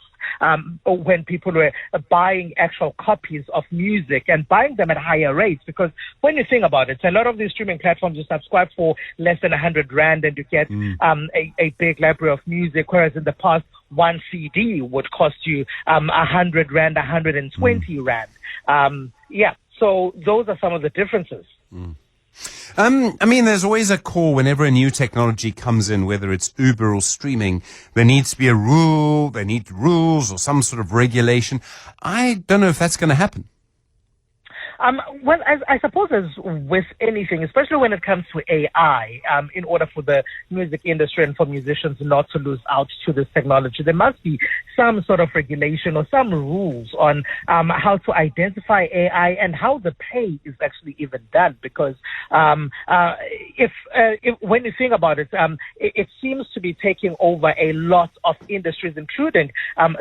When people were buying actual copies of music and buying them at higher rates, because when you think about it, a lot of these streaming platforms, you subscribe for less than 100 Rand and you get a big library of music, whereas in the past, one CD would cost you 100 Rand, 120 Rand. So those are some of the differences. I mean, there's always a call whenever a new technology comes in, whether it's Uber or streaming, there needs to be a rule, they need rules or some sort of regulation. I don't know if that's going to happen. Well, I suppose as with anything, especially when it comes to AI, in order for the music industry and for musicians not to lose out to this technology, there must be some sort of regulation or some rules on how to identify AI and how the pay is actually even done. Because if when you think about it, it seems to be taking over a lot of industries, including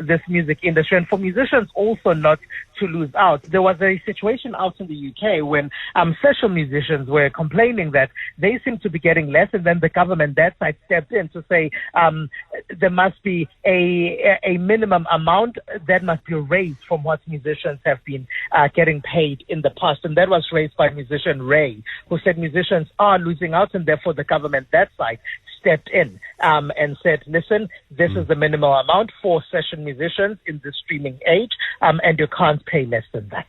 this music industry, and for musicians also not to lose out. There was a situation out in the UK when session musicians were complaining that they seem to be getting less, and then the government that side stepped in to say there must be a minimum amount that must be raised from what musicians have been getting paid in the past. And that was raised by musician Ray, who said musicians are losing out, and therefore the government that side stepped in and said, listen, this is the minimum amount for session musicians in the streaming age, and you can't pay less than that.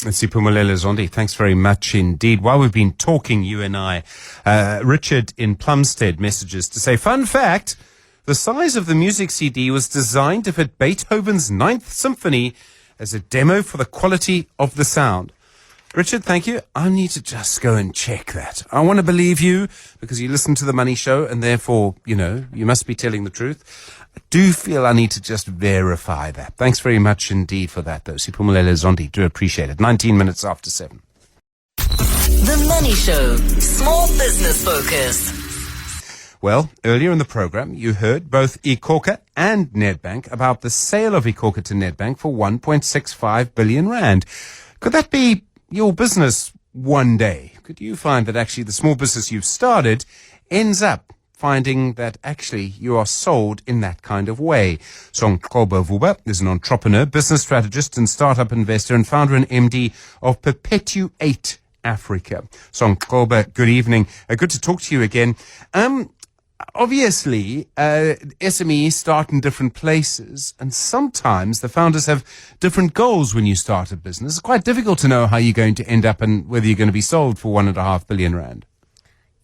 Siphumelele Zondi, thanks very much indeed. While we've been talking, you and I, Richard in Plumstead messages to say, fun fact, the size of the music CD was designed to fit Beethoven's Ninth Symphony as a demo for the quality of the sound. Richard, thank you. I need to just go and check that. I want to believe you because you listen to The Money Show and therefore, you know, you must be telling the truth. I do feel I need to just verify that. Thanks very much indeed for that, though. Siphumelele Zondi, do appreciate it. 19 minutes after 7. The Money Show, small business focus. Well, earlier in the program, you heard both iKhokha and Nedbank about the sale of iKhokha to Nedbank for 1.65 billion rand. Could that be your business one day? Could you find that actually the small business you've started ends up finding that actually you are sold in that kind of way? Songqobo Vuba is an entrepreneur, business strategist and startup investor and founder and MD of Perpetuate Africa. Songqobo, good evening. Good to talk to you again. obviously, SMEs start in different places, and sometimes the founders have different goals when you start a business. It's quite difficult to know how you're going to end up and whether you're going to be sold for 1.5 billion rand.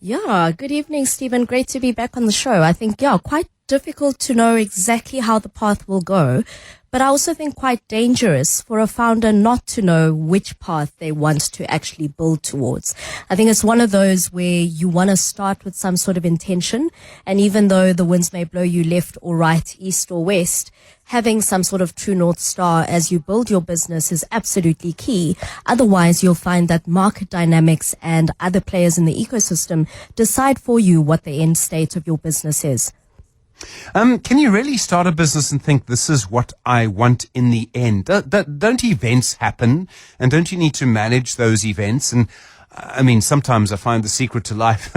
Yeah, good evening, Stephen. Great to be back on the show. I think, quite difficult to know exactly how the path will go, but I also think quite dangerous for a founder not to know which path they want to actually build towards. I think it's one of those where you want to start with some sort of intention, and even though the winds may blow you left or right, east or west, having some sort of true north star as you build your business is absolutely key. Otherwise, you'll find that market dynamics and other players in the ecosystem decide for you what the end state of your business is. Can you really start a business and think this is what I want in the end? Don't events happen, and don't you need to manage those events? And I mean, sometimes I find the secret to life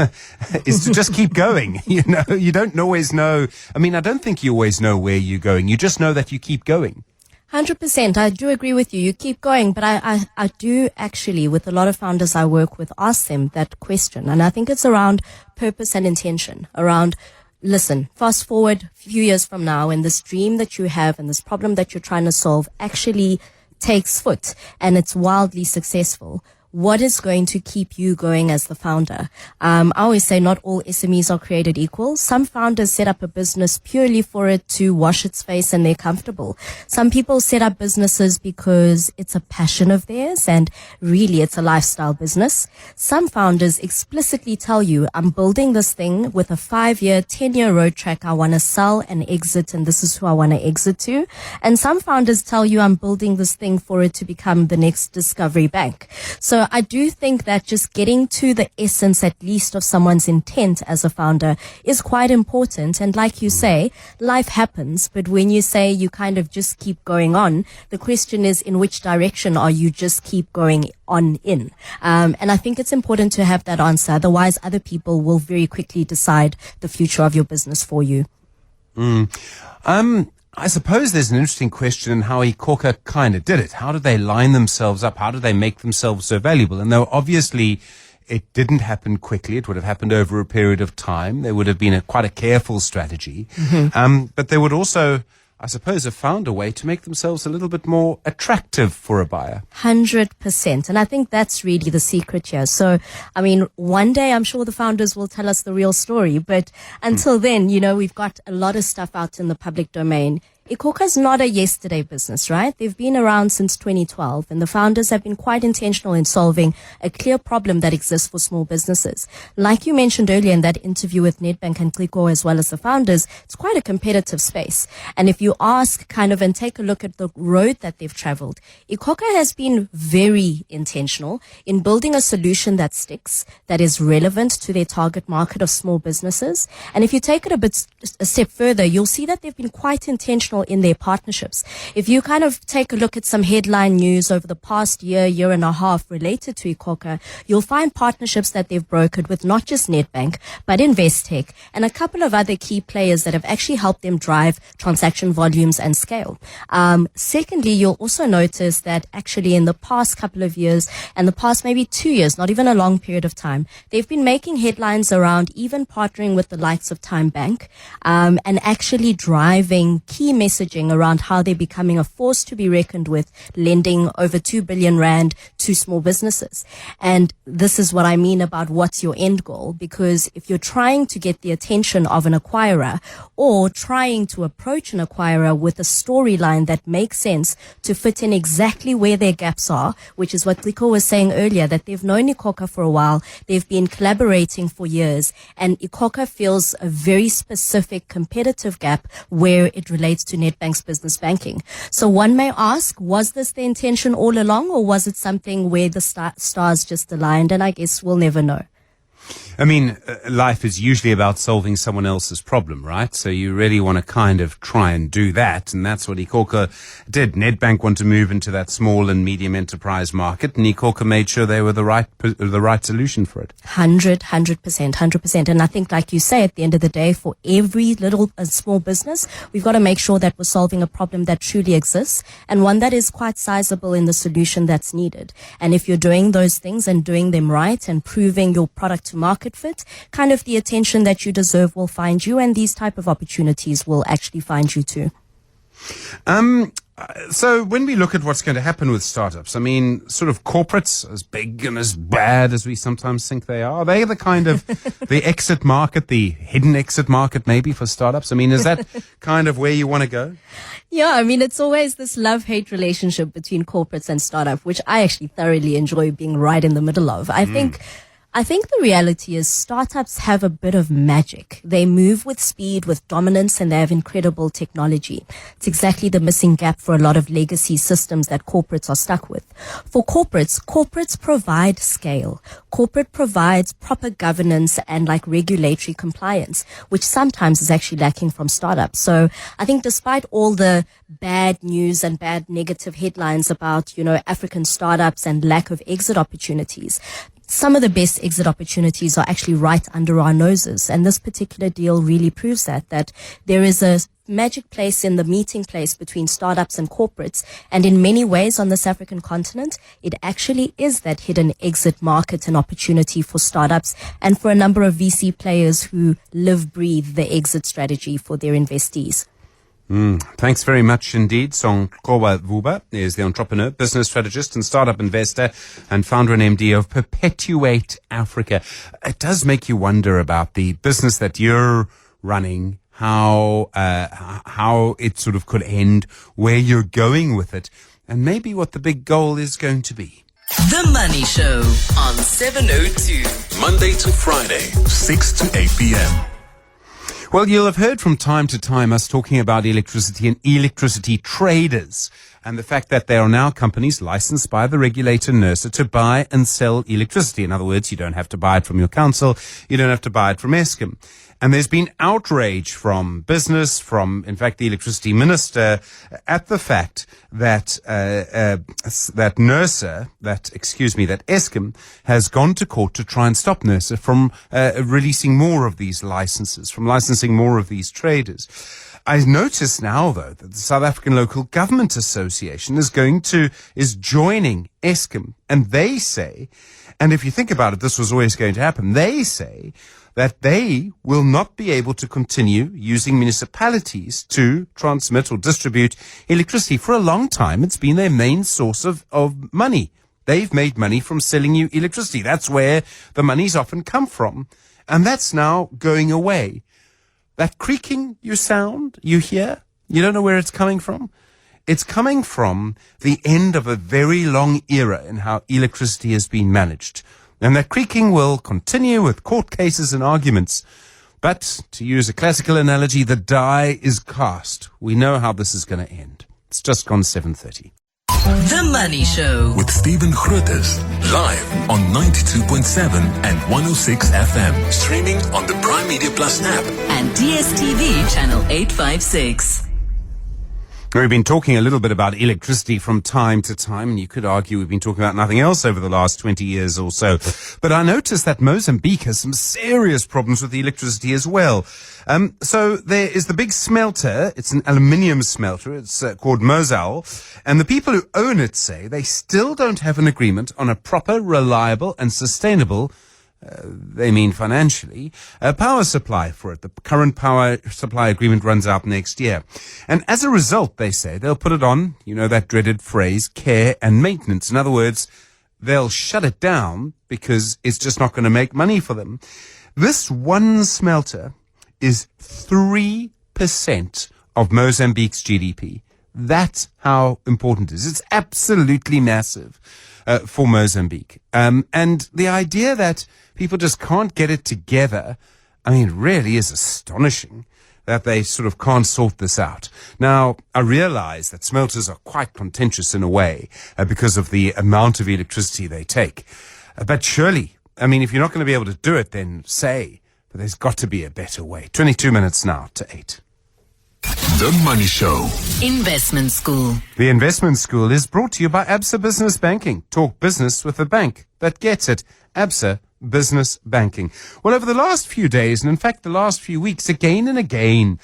is to just keep going. You know, you don't always know. I mean, I don't think you always know where you're going. You just know that you keep going. 100%. I do agree with you. You keep going, but I do actually, with a lot of founders I work with, ask them that question. And I think it's around purpose and intention, around, listen, fast forward a few years from now, and this dream that you have and this problem that you're trying to solve actually takes foot and it's wildly successful. What is going to keep you going as the founder? I always say not all SMEs are created equal. Some founders set up a business purely for it to wash its face and they're comfortable. Some people set up businesses because it's a passion of theirs and really it's a lifestyle business. Some founders explicitly tell you, I'm building this thing with a 5-year, 10-year road track. I want to sell and exit, and this is who I want to exit to. And some founders tell you, I'm building this thing for it to become the next Discovery Bank. So I do think that just getting to the essence, at least, of someone's intent as a founder is quite important. And like you say, life happens. But when you say you kind of just keep going on, the question is, in which direction are you just keep going on in? And I think it's important to have that answer. Otherwise, other people will very quickly decide the future of your business for you. I suppose there's an interesting question in how iKhokha kind of did it. How did they line themselves up? How did they make themselves so valuable? And though obviously it didn't happen quickly, it would have happened over a period of time. There would have been quite a careful strategy. But they would also, I suppose, have found a way to make themselves a little bit more attractive for a buyer. 100%. And I think that's really the secret here. So, I mean, one day I'm sure the founders will tell us the real story. But until then, you know, we've got a lot of stuff out in the public domain. iKhokha is not a yesterday business, right? They've been around since 2012, and the founders have been quite intentional in solving a clear problem that exists for small businesses. Like you mentioned earlier in that interview with Nedbank and Kliko, as well as the founders, it's quite a competitive space. And if you ask kind of and take a look at the road that they've traveled, iKhokha has been very intentional in building a solution that sticks, that is relevant to their target market of small businesses. And if you take it a step further, you'll see that they've been quite intentional in their partnerships. If you kind of take a look at some headline news over the past year and a half related to iKhokha, you'll find partnerships that they've brokered with not just Nedbank, but Investec and a couple of other key players that have actually helped them drive transaction volumes and scale. Secondly, you'll also notice that actually in the past couple of years and the past maybe 2 years, not even a long period of time, they've been making headlines around even partnering with the likes of Time Bank, and actually driving key messaging around how they're becoming a force to be reckoned with, lending over 2 billion rand to small businesses. And this is what I mean about what's your end goal, because if you're trying to get the attention of an acquirer or trying to approach an acquirer with a storyline that makes sense to fit in exactly where their gaps are, which is what Kliko was saying earlier, that they've known iKhokha for a while, they've been collaborating for years, and iKhokha feels a very specific competitive gap where it relates to Nedbank's business banking. So one may ask, was this the intention all along, or was it something where the stars just aligned? And I guess we'll never know. I mean, life is usually about solving someone else's problem, right? So you really want to kind of try and do that. And that's what iKhokha did. Nedbank wanted to move into that small and medium enterprise market, and iKhokha made sure they were the right solution for it. 100%. And I think, like you say, at the end of the day, for every little small business, we've got to make sure that we're solving a problem that truly exists and one that is quite sizable in the solution that's needed. And if you're doing those things and doing them right and proving your product to market market fit, kind of the attention that you deserve will find you, and these type of opportunities will actually find you too. So when we look at what's going to happen with startups, I mean, sort of corporates, as big and as bad as we sometimes think they are the kind of the exit market, the hidden exit market maybe for startups? I mean, is that kind of where you want to go? Yeah, I mean, it's always this love-hate relationship between corporates and startup, which I actually thoroughly enjoy being right in the middle of. I think the reality is startups have a bit of magic. They move with speed, with dominance, and they have incredible technology. It's exactly the missing gap for a lot of legacy systems that corporates are stuck with. For corporates provide scale. Corporate provides proper governance and like regulatory compliance, which sometimes is actually lacking from startups. So I think despite all the bad news and bad negative headlines about, African startups and lack of exit opportunities, some of the best exit opportunities are actually right under our noses. And this particular deal really proves that there is a magic place in the meeting place between startups and corporates. And in many ways on this African continent, it actually is that hidden exit market and opportunity for startups and for a number of VC players who breathe the exit strategy for their investees. Thanks very much indeed. Songkoba Vuba is the entrepreneur, business strategist and startup investor and founder and MD of Perpetuate Africa. It does make you wonder about the business that you're running, how it sort of could end, where you're going with it, and maybe what the big goal is going to be. The Money Show on 702. Monday to Friday, 6 to 8 p.m. Well, you'll have heard from time to time us talking about electricity and electricity traders and the fact that there are now companies licensed by the regulator NERSA to buy and sell electricity. In other words, you don't have to buy it from your council. You don't have to buy it from Eskom. And there's been outrage from business, from, in fact, the electricity minister at the fact that that Eskom has gone to court to try and stop NERSA from releasing more of these licenses, from licensing more of these traders. I notice now, though, that the South African Local Government Association is joining Eskom, and they say, and if you think about it, this was always going to happen, they say that they will not be able to continue using municipalities to transmit or distribute electricity. For a long time, it's been their main source of money. They've made money from selling you electricity. That's where the money's often come from. And that's now going away. That creaking you hear, you don't know where it's coming from. It's coming from the end of a very long era in how electricity has been managed. And that creaking will continue with court cases and arguments. But, to use a classical analogy, the die is cast. We know how this is going to end. It's just gone 7:30. The Money Show with Stephen Grootes, live on 92.7 and 106 FM. Streaming on the Prime Media Plus app and DSTV channel 856. We've been talking a little bit about electricity from time to time, and you could argue we've been talking about nothing else over the last 20 years or so. But I noticed that Mozambique has some serious problems with electricity as well. So there is the big smelter. It's an aluminium smelter. It's called Mozal. And the people who own it say they still don't have an agreement on a proper, reliable and sustainable they mean financially, power supply for it. The current power supply agreement runs out next year. And as a result, they say, they'll put it on, that dreaded phrase, care and maintenance. In other words, they'll shut it down because it's just not going to make money for them. This one smelter is 3% of Mozambique's GDP. That's how important it is. It's absolutely massive for Mozambique. And the idea that people just can't get it together, it really is astonishing that they sort of can't sort this out. Now, I realize that smelters are quite contentious in a way because of the amount of electricity they take. But surely, if you're not going to be able to do it, then say, but there's got to be a better way. 22 minutes now to 8. The Money Show. Investment School. The Investment School is brought to you by Absa Business Banking. Talk business with a bank that gets it. Absa Business Banking. Well, over the last few days, and in fact the last few weeks, again and again,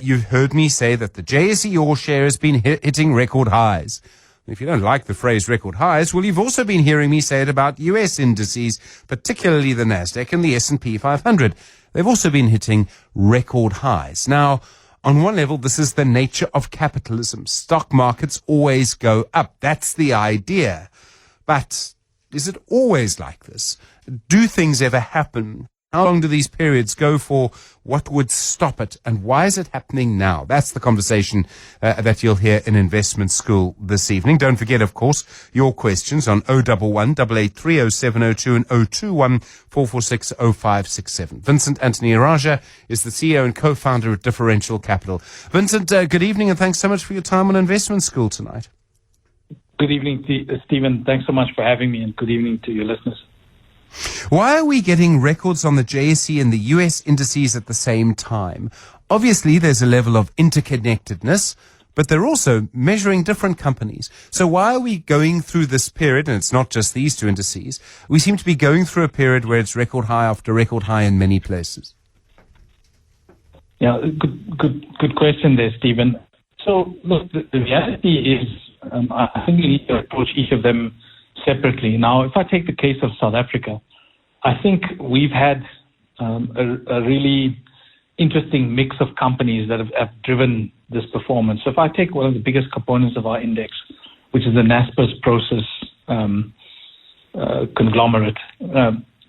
you've heard me say that the JSE All Share has been hitting record highs. If you don't like the phrase record highs, well, you've also been hearing me say it about US indices, particularly the Nasdaq and the S&P 500. They've also been hitting record highs. Now, on one level, this is the nature of capitalism. Stock markets always go up. That's the idea. But is it always like this? Do things ever happen? How long do these periods go for? What would stop it? And why is it happening now? That's the conversation that you'll hear in Investment School this evening. Don't forget, of course, your questions on 011 883 0702 and 021 446 0567. Vincent Anthony Raja is the CEO and co-founder of Differential Capital. Vincent, good evening and thanks so much for your time on Investment School tonight. Good evening, Stephen. Thanks so much for having me, and good evening to your listeners. Why are we getting records on the JSE and the US indices at the same time? Obviously, there's a level of interconnectedness, but they're also measuring different companies. So why are we going through this period, and it's not just these two indices, we seem to be going through a period where it's record high after record high in many places? Yeah, good question there, Stephen. So, look, the reality is, I think we need to approach each of them separately. Now, if I take the case of South Africa, I think we've had a really interesting mix of companies that have driven this performance. So if I take one of the biggest components of our index, which is the Naspers process conglomerate,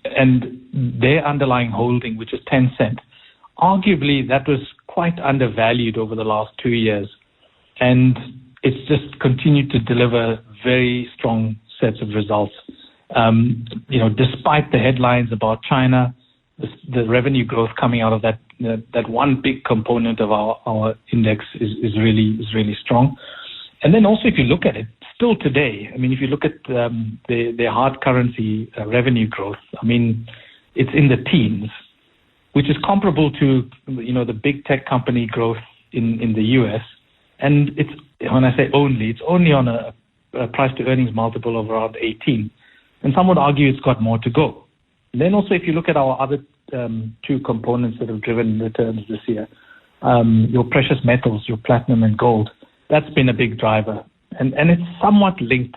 and their underlying holding, which is Tencent, arguably that was quite undervalued over the last 2 years. And it's just continued to deliver very strong sets of results. Despite the headlines about China, the revenue growth coming out of that one big component of our index is really strong. And then also, if you look at it, still today, I mean, if you look at their hard currency revenue growth, I mean, it's in the teens, which is comparable to the big tech company growth in the US. And it's, when I say only, it's only on a price to earnings multiple of around 18. And some would argue it's got more to go. And then also, if you look at our other two components that have driven returns this year, your precious metals, your platinum and gold, that's been a big driver. And it's somewhat linked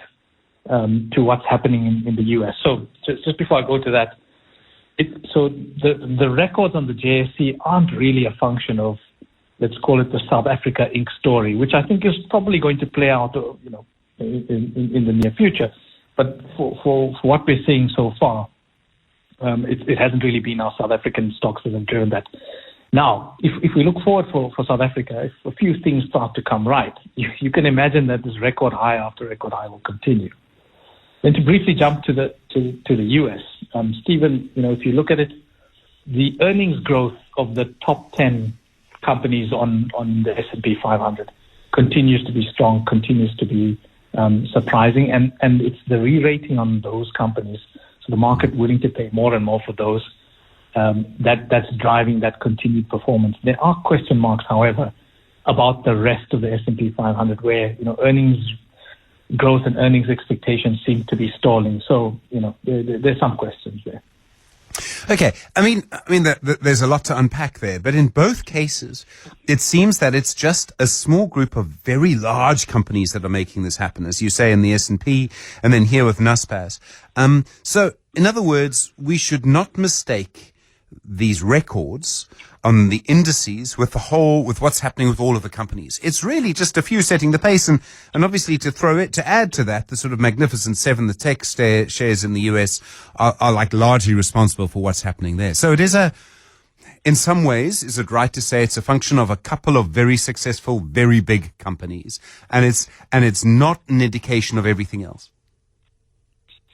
to what's happening in the US. So just before I go to that, so the records on the JSE aren't really a function of, let's call it the South Africa Inc. story, which I think is probably going to play out, in the near future. But for what we're seeing so far, it hasn't really been our South African stocks that have driven that. Now, if we look forward for South Africa, if a few things start to come right, you can imagine that this record high after record high will continue. Then to briefly jump to the US, Stephen, if you look at it, the earnings growth of the top 10 companies on the S&P 500 continues to be strong, continues to be surprising, and it's the re-rating on those companies, so the market willing to pay more and more for those, that's driving that continued performance. There are question marks, however, about the rest of the S&P 500, where earnings growth and earnings expectations seem to be stalling. So there's some questions there. Okay, I mean, there's a lot to unpack there, but in both cases, it seems that it's just a small group of very large companies that are making this happen, as you say in the S&P, and then here with Naspers. So, in other words, we should not mistake these records on the indices with what's happening with all of the companies. It's really just a few setting the pace, and obviously to add to that, the sort of magnificent seven, the tech shares in the US are like largely responsible for what's happening there. So it is in some ways, is it right to say it's a function of a couple of very successful, very big companies, and it's not an indication of everything else?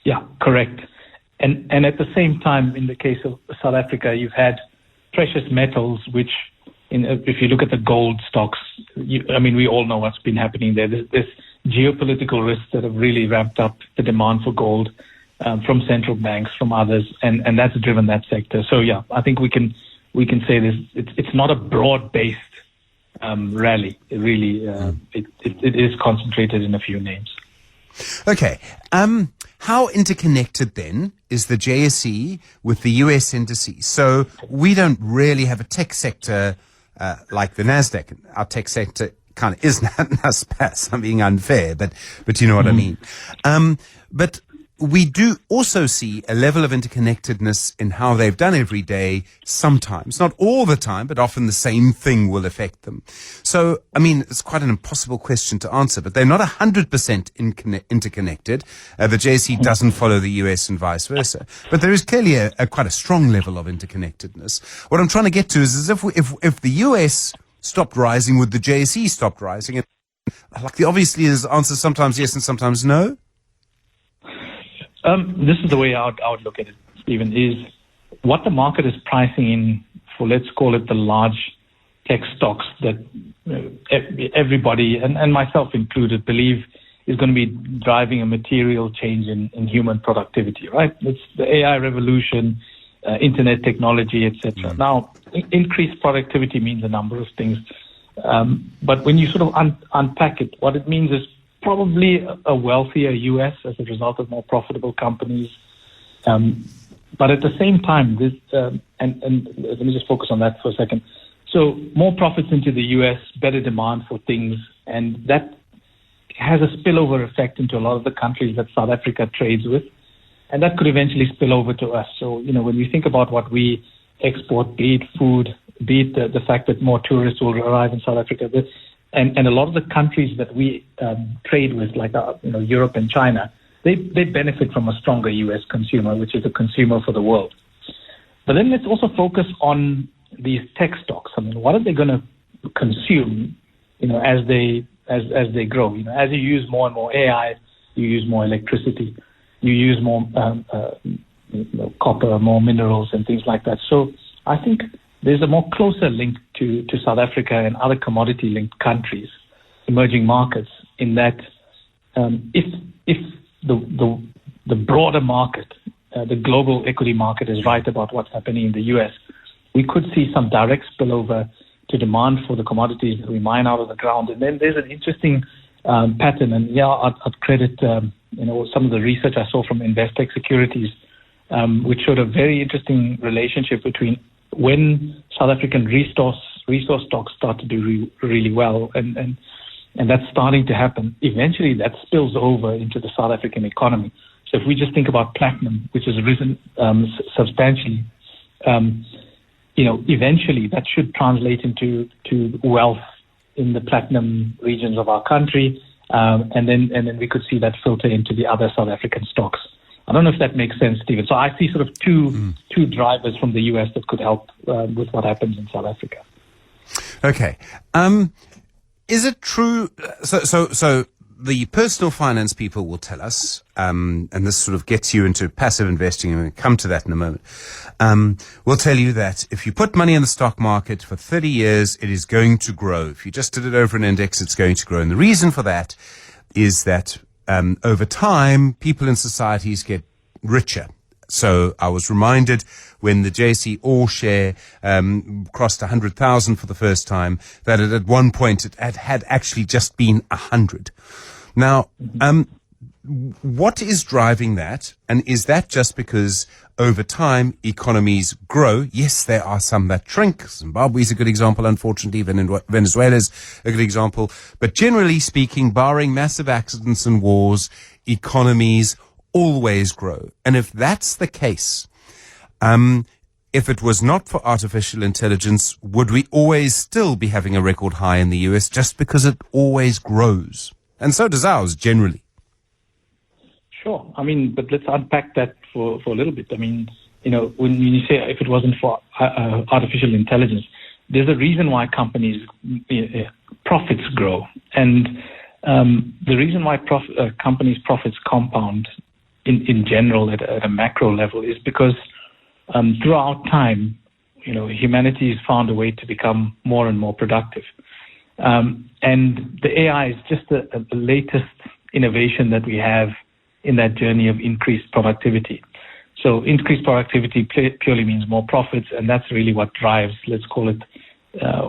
Yeah, correct. And at the same time, in the case of South Africa, you've had precious metals, which, if you look at the gold stocks, we all know what's been happening there. There's geopolitical risks that have really ramped up the demand for gold from central banks, from others, and that's driven that sector. So yeah, I think we can say this. It's not a broad-based rally. It really it is concentrated in a few names. Okay. How interconnected then is the JSE with the US indices? So we don't really have a tech sector like the Nasdaq. Our tech sector kind of is NASPAS. I'm being unfair, but you know what I mean. But we do also see a level of interconnectedness in how they've done every day. Sometimes, not all the time, but often the same thing will affect them. So, I mean, it's quite an impossible question to answer, but they're not 100% interconnected. The JSE doesn't follow the US and vice versa. But there is clearly quite a strong level of interconnectedness. What I'm trying to get to is if the US stopped rising, would the JSE stop rising? And like the obviously is answer sometimes yes and sometimes no. This is the way I would look at it, Stephen, is what the market is pricing in for, let's call it the large tech stocks that everybody, and myself included, believe is going to be driving a material change in human productivity, right? It's the AI revolution, internet technology, etc. Now, increased productivity means a number of things. But when you sort of unpack it, what it means is probably a wealthier U.S. as a result of more profitable companies. But at the same time, this and let me just focus on that for a second. So more profits into the U.S., better demand for things, and that has a spillover effect into a lot of the countries that South Africa trades with, and that could eventually spill over to us. So, you know, when we think about what we export, be it food, be it the fact that more tourists will arrive in South Africa, and a lot of the countries that we trade with, like Europe and China, they benefit from a stronger U.S. consumer, which is a consumer for the world. But then let's also focus on these tech stocks. I mean, what are they going to consume, you know, as they grow? You know, as you use more and more AI, you use more electricity, you use more copper, more minerals, and things like that. So I think there's a more closer link to South Africa and other commodity-linked countries, emerging markets, in that if the broader market, the global equity market is right about what's happening in the U.S., we could see some direct spillover to demand for the commodities that we mine out of the ground. And then there's an interesting pattern, and I'd credit some of the research I saw from Investec Securities, which showed a very interesting relationship between when South African resource stocks start to do really well, and that's starting to happen. Eventually, that spills over into the South African economy. So if we just think about platinum, which has risen substantially, eventually that should translate into wealth in the platinum regions of our country, and then we could see that filter into the other South African stocks. I don't know if that makes sense, Stephen. So I see sort of two drivers from the U.S. that could help with what happens in South Africa. Okay. Is it true? So the personal finance people will tell us, and this sort of gets you into passive investing, and we'll come to that in a moment. We'll tell you that if you put money in the stock market for 30 years, it is going to grow. If you just did it over an index, it's going to grow. And the reason for that is that over time, people in societies get richer. So I was reminded when the JSE All Share crossed 100,000 for the first time, that at one point it had actually just been 100. Now, what is driving that? And is that just because over time economies grow? Yes, there are some that shrink. Zimbabwe is a good example, unfortunately. Venezuela is a good example. But generally speaking, barring massive accidents and wars, economies always grow. And if that's the case, if it was not for artificial intelligence, would we always still be having a record high in the US just because it always grows? And so does ours, generally. Sure. I mean, but let's unpack that for a little bit. I mean, when you say if it wasn't for artificial intelligence, there's a reason why companies' profits grow. And the reason why companies' profits compound in general at a macro level is because throughout time, humanity has found a way to become more and more productive. And the AI is just the latest innovation that we have in that journey of increased productivity. So increased productivity purely means more profits, and that's really what drives, let's call it,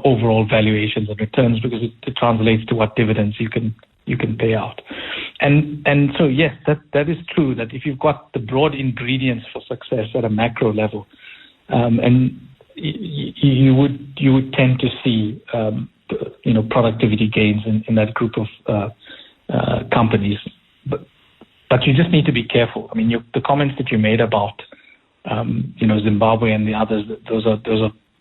overall valuations and returns, because it translates to what dividends you can pay out. And so yes, that is true, that if you've got the broad ingredients for success at a macro level, and you would tend to see productivity gains in that group of companies. But you just need to be careful. I mean, the comments that you made about Zimbabwe and the others, those are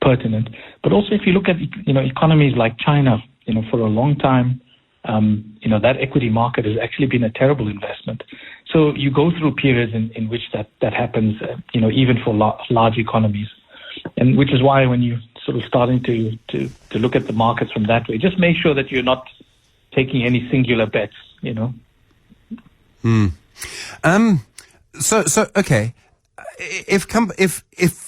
pertinent. But also, if you look at economies like China, for a long time, that equity market has actually been a terrible investment. So you go through periods in which that happens, even for large economies, and which is why when you sort of starting to look at the markets from that way, just make sure that you're not taking any singular bets. So okay. If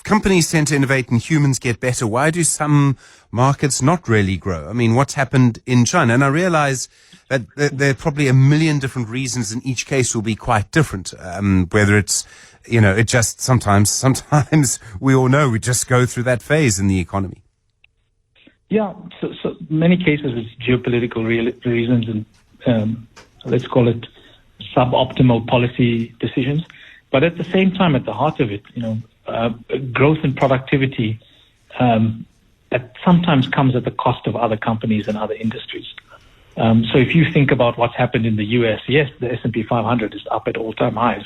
companies tend to innovate and humans get better, why do some markets not really grow? I mean, what's happened in China? And I realize that there are probably a million different reasons, and each case will be quite different. Whether it's, it just sometimes we all know we just go through that phase in the economy. Yeah, so many cases it's geopolitical reasons and let's call it suboptimal policy decisions. But at the same time, at the heart of it, growth and productivity that sometimes comes at the cost of other companies and other industries. So if you think about what's happened in the U.S., yes, the S&P 500 is up at all-time highs.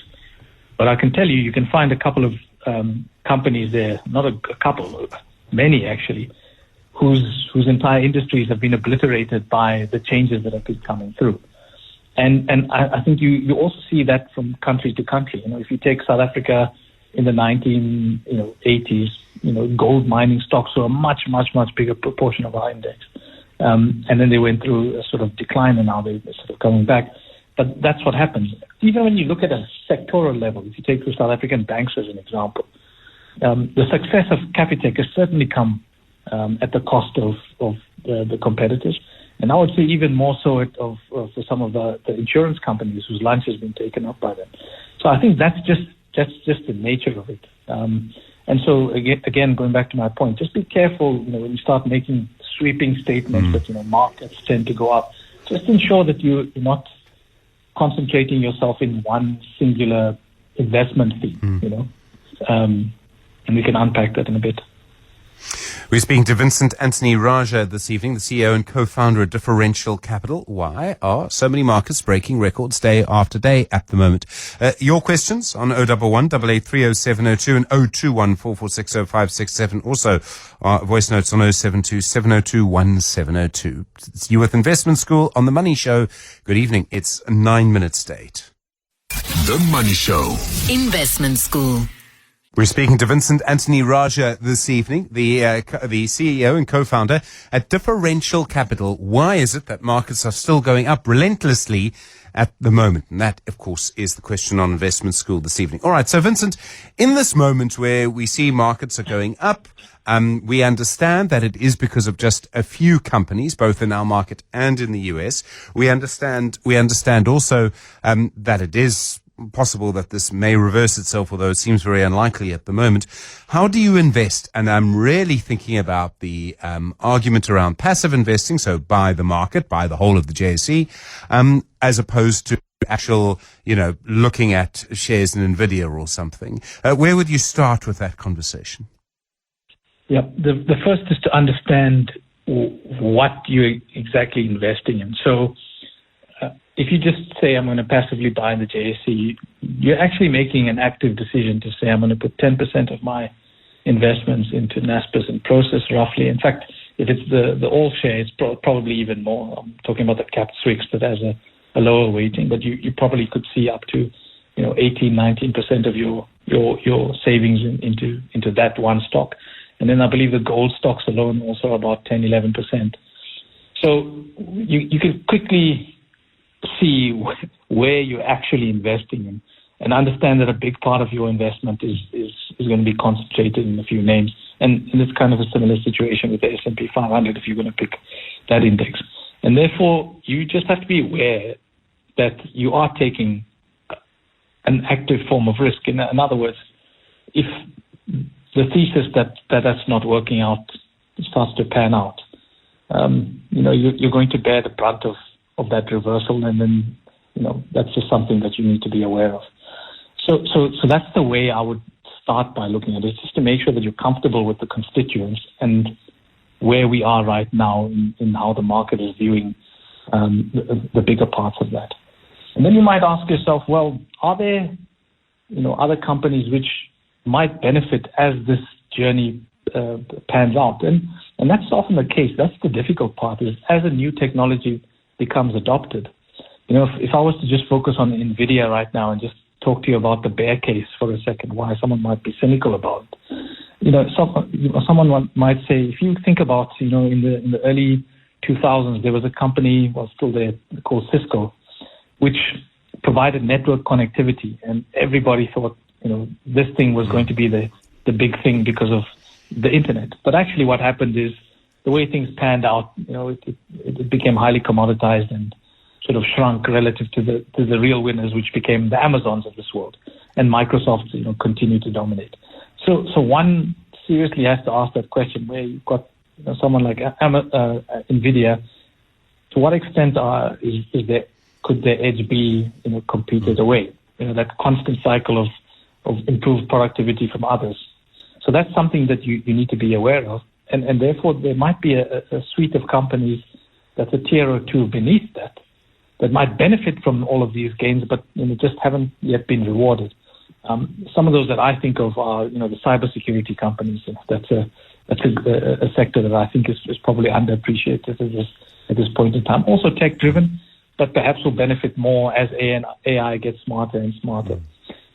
But I can tell you can find a couple of companies there, not a couple, many actually, whose entire industries have been obliterated by the changes that have been coming through. And I think you also see that from country to country. If you take South Africa in the 1980s, gold mining stocks were a much, much, much bigger proportion of our index. And then they went through a sort of decline, and now they're sort of coming back. But that's what happens. Even when you look at a sectoral level, if you take the South African banks as an example, the success of Capitec has certainly come at the cost of the competitors. And I would say even more so for some of the insurance companies whose lunch has been taken up by them. So I think that's just the nature of it. And so again, going back to my point, just be careful, when you start making sweeping statements that markets tend to go up. Just ensure that you're not concentrating yourself in one singular investment theme. And we can unpack that in a bit. We're speaking to Vincent Anthony Raja this evening, the CEO and co-founder of Differential Capital. Why are so many markets breaking records day after day at the moment? Your questions on 011-883-0702 and 021-446-0567. Also, voice notes on 072-702-1702. It's You With Investment School on The Money Show. Good evening. It's 9 minutes to 8. The Money Show. Investment School. We're speaking to Vincent Anthony Raja this evening, the CEO and co-founder at Differential Capital. Why is it that markets are still going up relentlessly at the moment? And that, of course, is the question on Investment School this evening. All right, so Vincent, in this moment where we see markets are going up, we understand that it is because of just a few companies, both in our market and in the US. We understand also that it is possible that this may reverse itself, although it seems very unlikely at the moment. How do you invest? And I'm really thinking about the argument around passive investing, so buy the market, buy the whole of the JSE, as opposed to actual, looking at shares in NVIDIA or something. Where would you start with that conversation? Yeah, the first is to understand what you're exactly investing in. So if you just say, I'm going to passively buy the JSE, you're actually making an active decision to say, I'm going to put 10% of my investments into Naspers and Prosus, roughly. In fact, if it's the all share, it's probably even more. I'm talking about the capped Swix that has a lower weighting, but you probably could see up to 18-19% of your savings into that one stock. And then I believe the gold stocks alone also about 10-11%. So you can quickly see where you're actually investing in, and understand that a big part of your investment is going to be concentrated in a few names. And it's kind of a similar situation with the S&P 500 if you're going to pick that index. And therefore, you just have to be aware that you are taking an active form of risk. In other words, if the thesis that's not working out starts to pan out, you're going to bear the brunt of that reversal, and then that's just something that you need to be aware of. So that's the way I would start by looking at it, just to make sure that you're comfortable with the constituents and where we are right now in how the market is viewing the bigger parts of that. And then you might ask yourself, well, are there other companies which might benefit as this journey pans out? And that's often the case. That's the difficult part, is as a new technology becomes adopted. If I was to just focus on NVIDIA right now and just talk to you about the bear case for a second, why someone might be cynical about it. Someone might say, if you think about, in the early 2000s, there was a company, still there, called Cisco, which provided network connectivity, and everybody thought, this thing was going to be the big thing because of the internet. But actually what happened is the way things panned out, it became highly commoditized and sort of shrunk relative to the real winners, which became the Amazons of this world, and Microsoft, continued to dominate. So one seriously has to ask that question, where you've got someone like NVIDIA, to what extent could their edge be competed away? That constant cycle of improved productivity from others. So that's something that you need to be aware of, and therefore there might be a suite of companies that's a tier or two beneath that might benefit from all of these gains, but just haven't yet been rewarded. Some of those that I think of are, the cybersecurity companies. That's a sector that I think is probably underappreciated at this point in time. Also tech-driven, but perhaps will benefit more as AI gets smarter and smarter.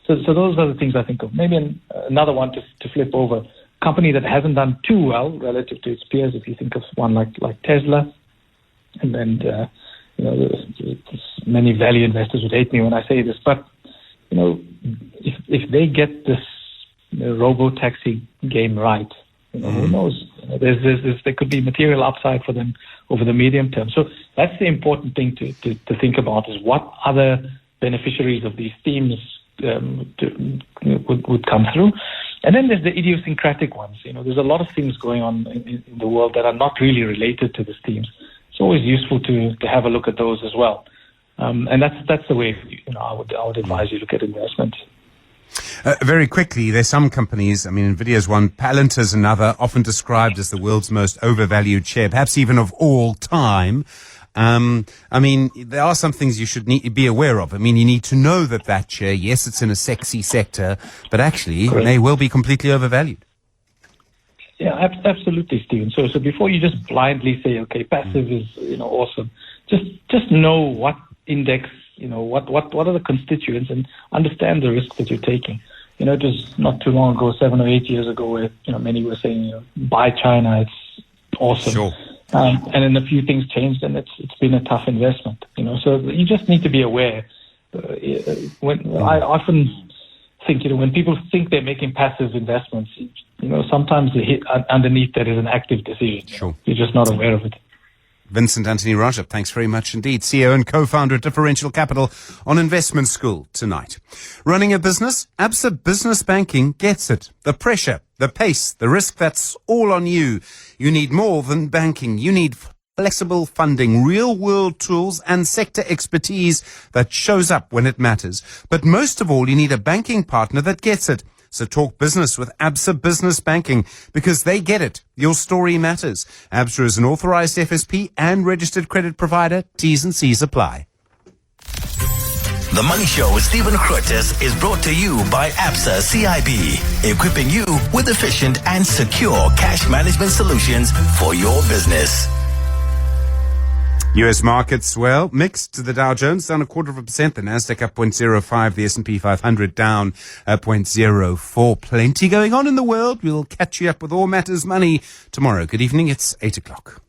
So those are the things I think of. Maybe another one to flip over. A company that hasn't done too well relative to its peers, if you think of one like Tesla, and many value investors would hate me when I say this, but if they get this robo-taxi game right, who knows? There could be material upside for them over the medium term. So that's the important thing to think about, is what other beneficiaries of these themes would come through. And then there's the idiosyncratic ones. There's a lot of things going on in the world that are not really related to these themes. It's always useful to have a look at those as well. And that's the way I would advise you look at investment. Very quickly, there's some companies, NVIDIA's one, Palantir's another, often described as the world's most overvalued share, perhaps even of all time. There are some things you should need to be aware of. You need to know that share, yes, it's in a sexy sector, but actually may well be completely overvalued. Yeah, absolutely, Stephen. So before you just blindly say, okay, passive is, awesome, just know what index, what are the constituents, and understand the risk that you're taking. It was not too long ago, 7 or 8 years ago, where, many were saying, buy China, it's awesome. Sure. And then a few things changed, and it's been a tough investment. So you just need to be aware. I often think, when people think they're making passive investments, sometimes underneath that is an active decision. Sure. You're just not aware of it. Vincent Anthony Rajab, thanks very much indeed. CEO and co-founder at Differential Capital on Investment School tonight. Running a business? Absa Business Banking gets it. The pressure, the pace, the risk, that's all on you. You need more than banking. You need flexible funding, real-world tools and sector expertise that shows up when it matters. But most of all, you need a banking partner that gets it. So talk business with Absa Business Banking, because they get it. Your story matters. Absa is an authorized FSP and registered credit provider. T's and C's apply. The Money Show with Stephen Grootes is brought to you by Absa CIB, equipping you with efficient and secure cash management solutions for your business. U.S. markets, mixed. The Dow Jones down 0.25%, the Nasdaq up 0.05%, the S&P 500 down 0.04%. Plenty going on in the world. We'll catch you up with all matters money tomorrow. Good evening. It's 8 o'clock.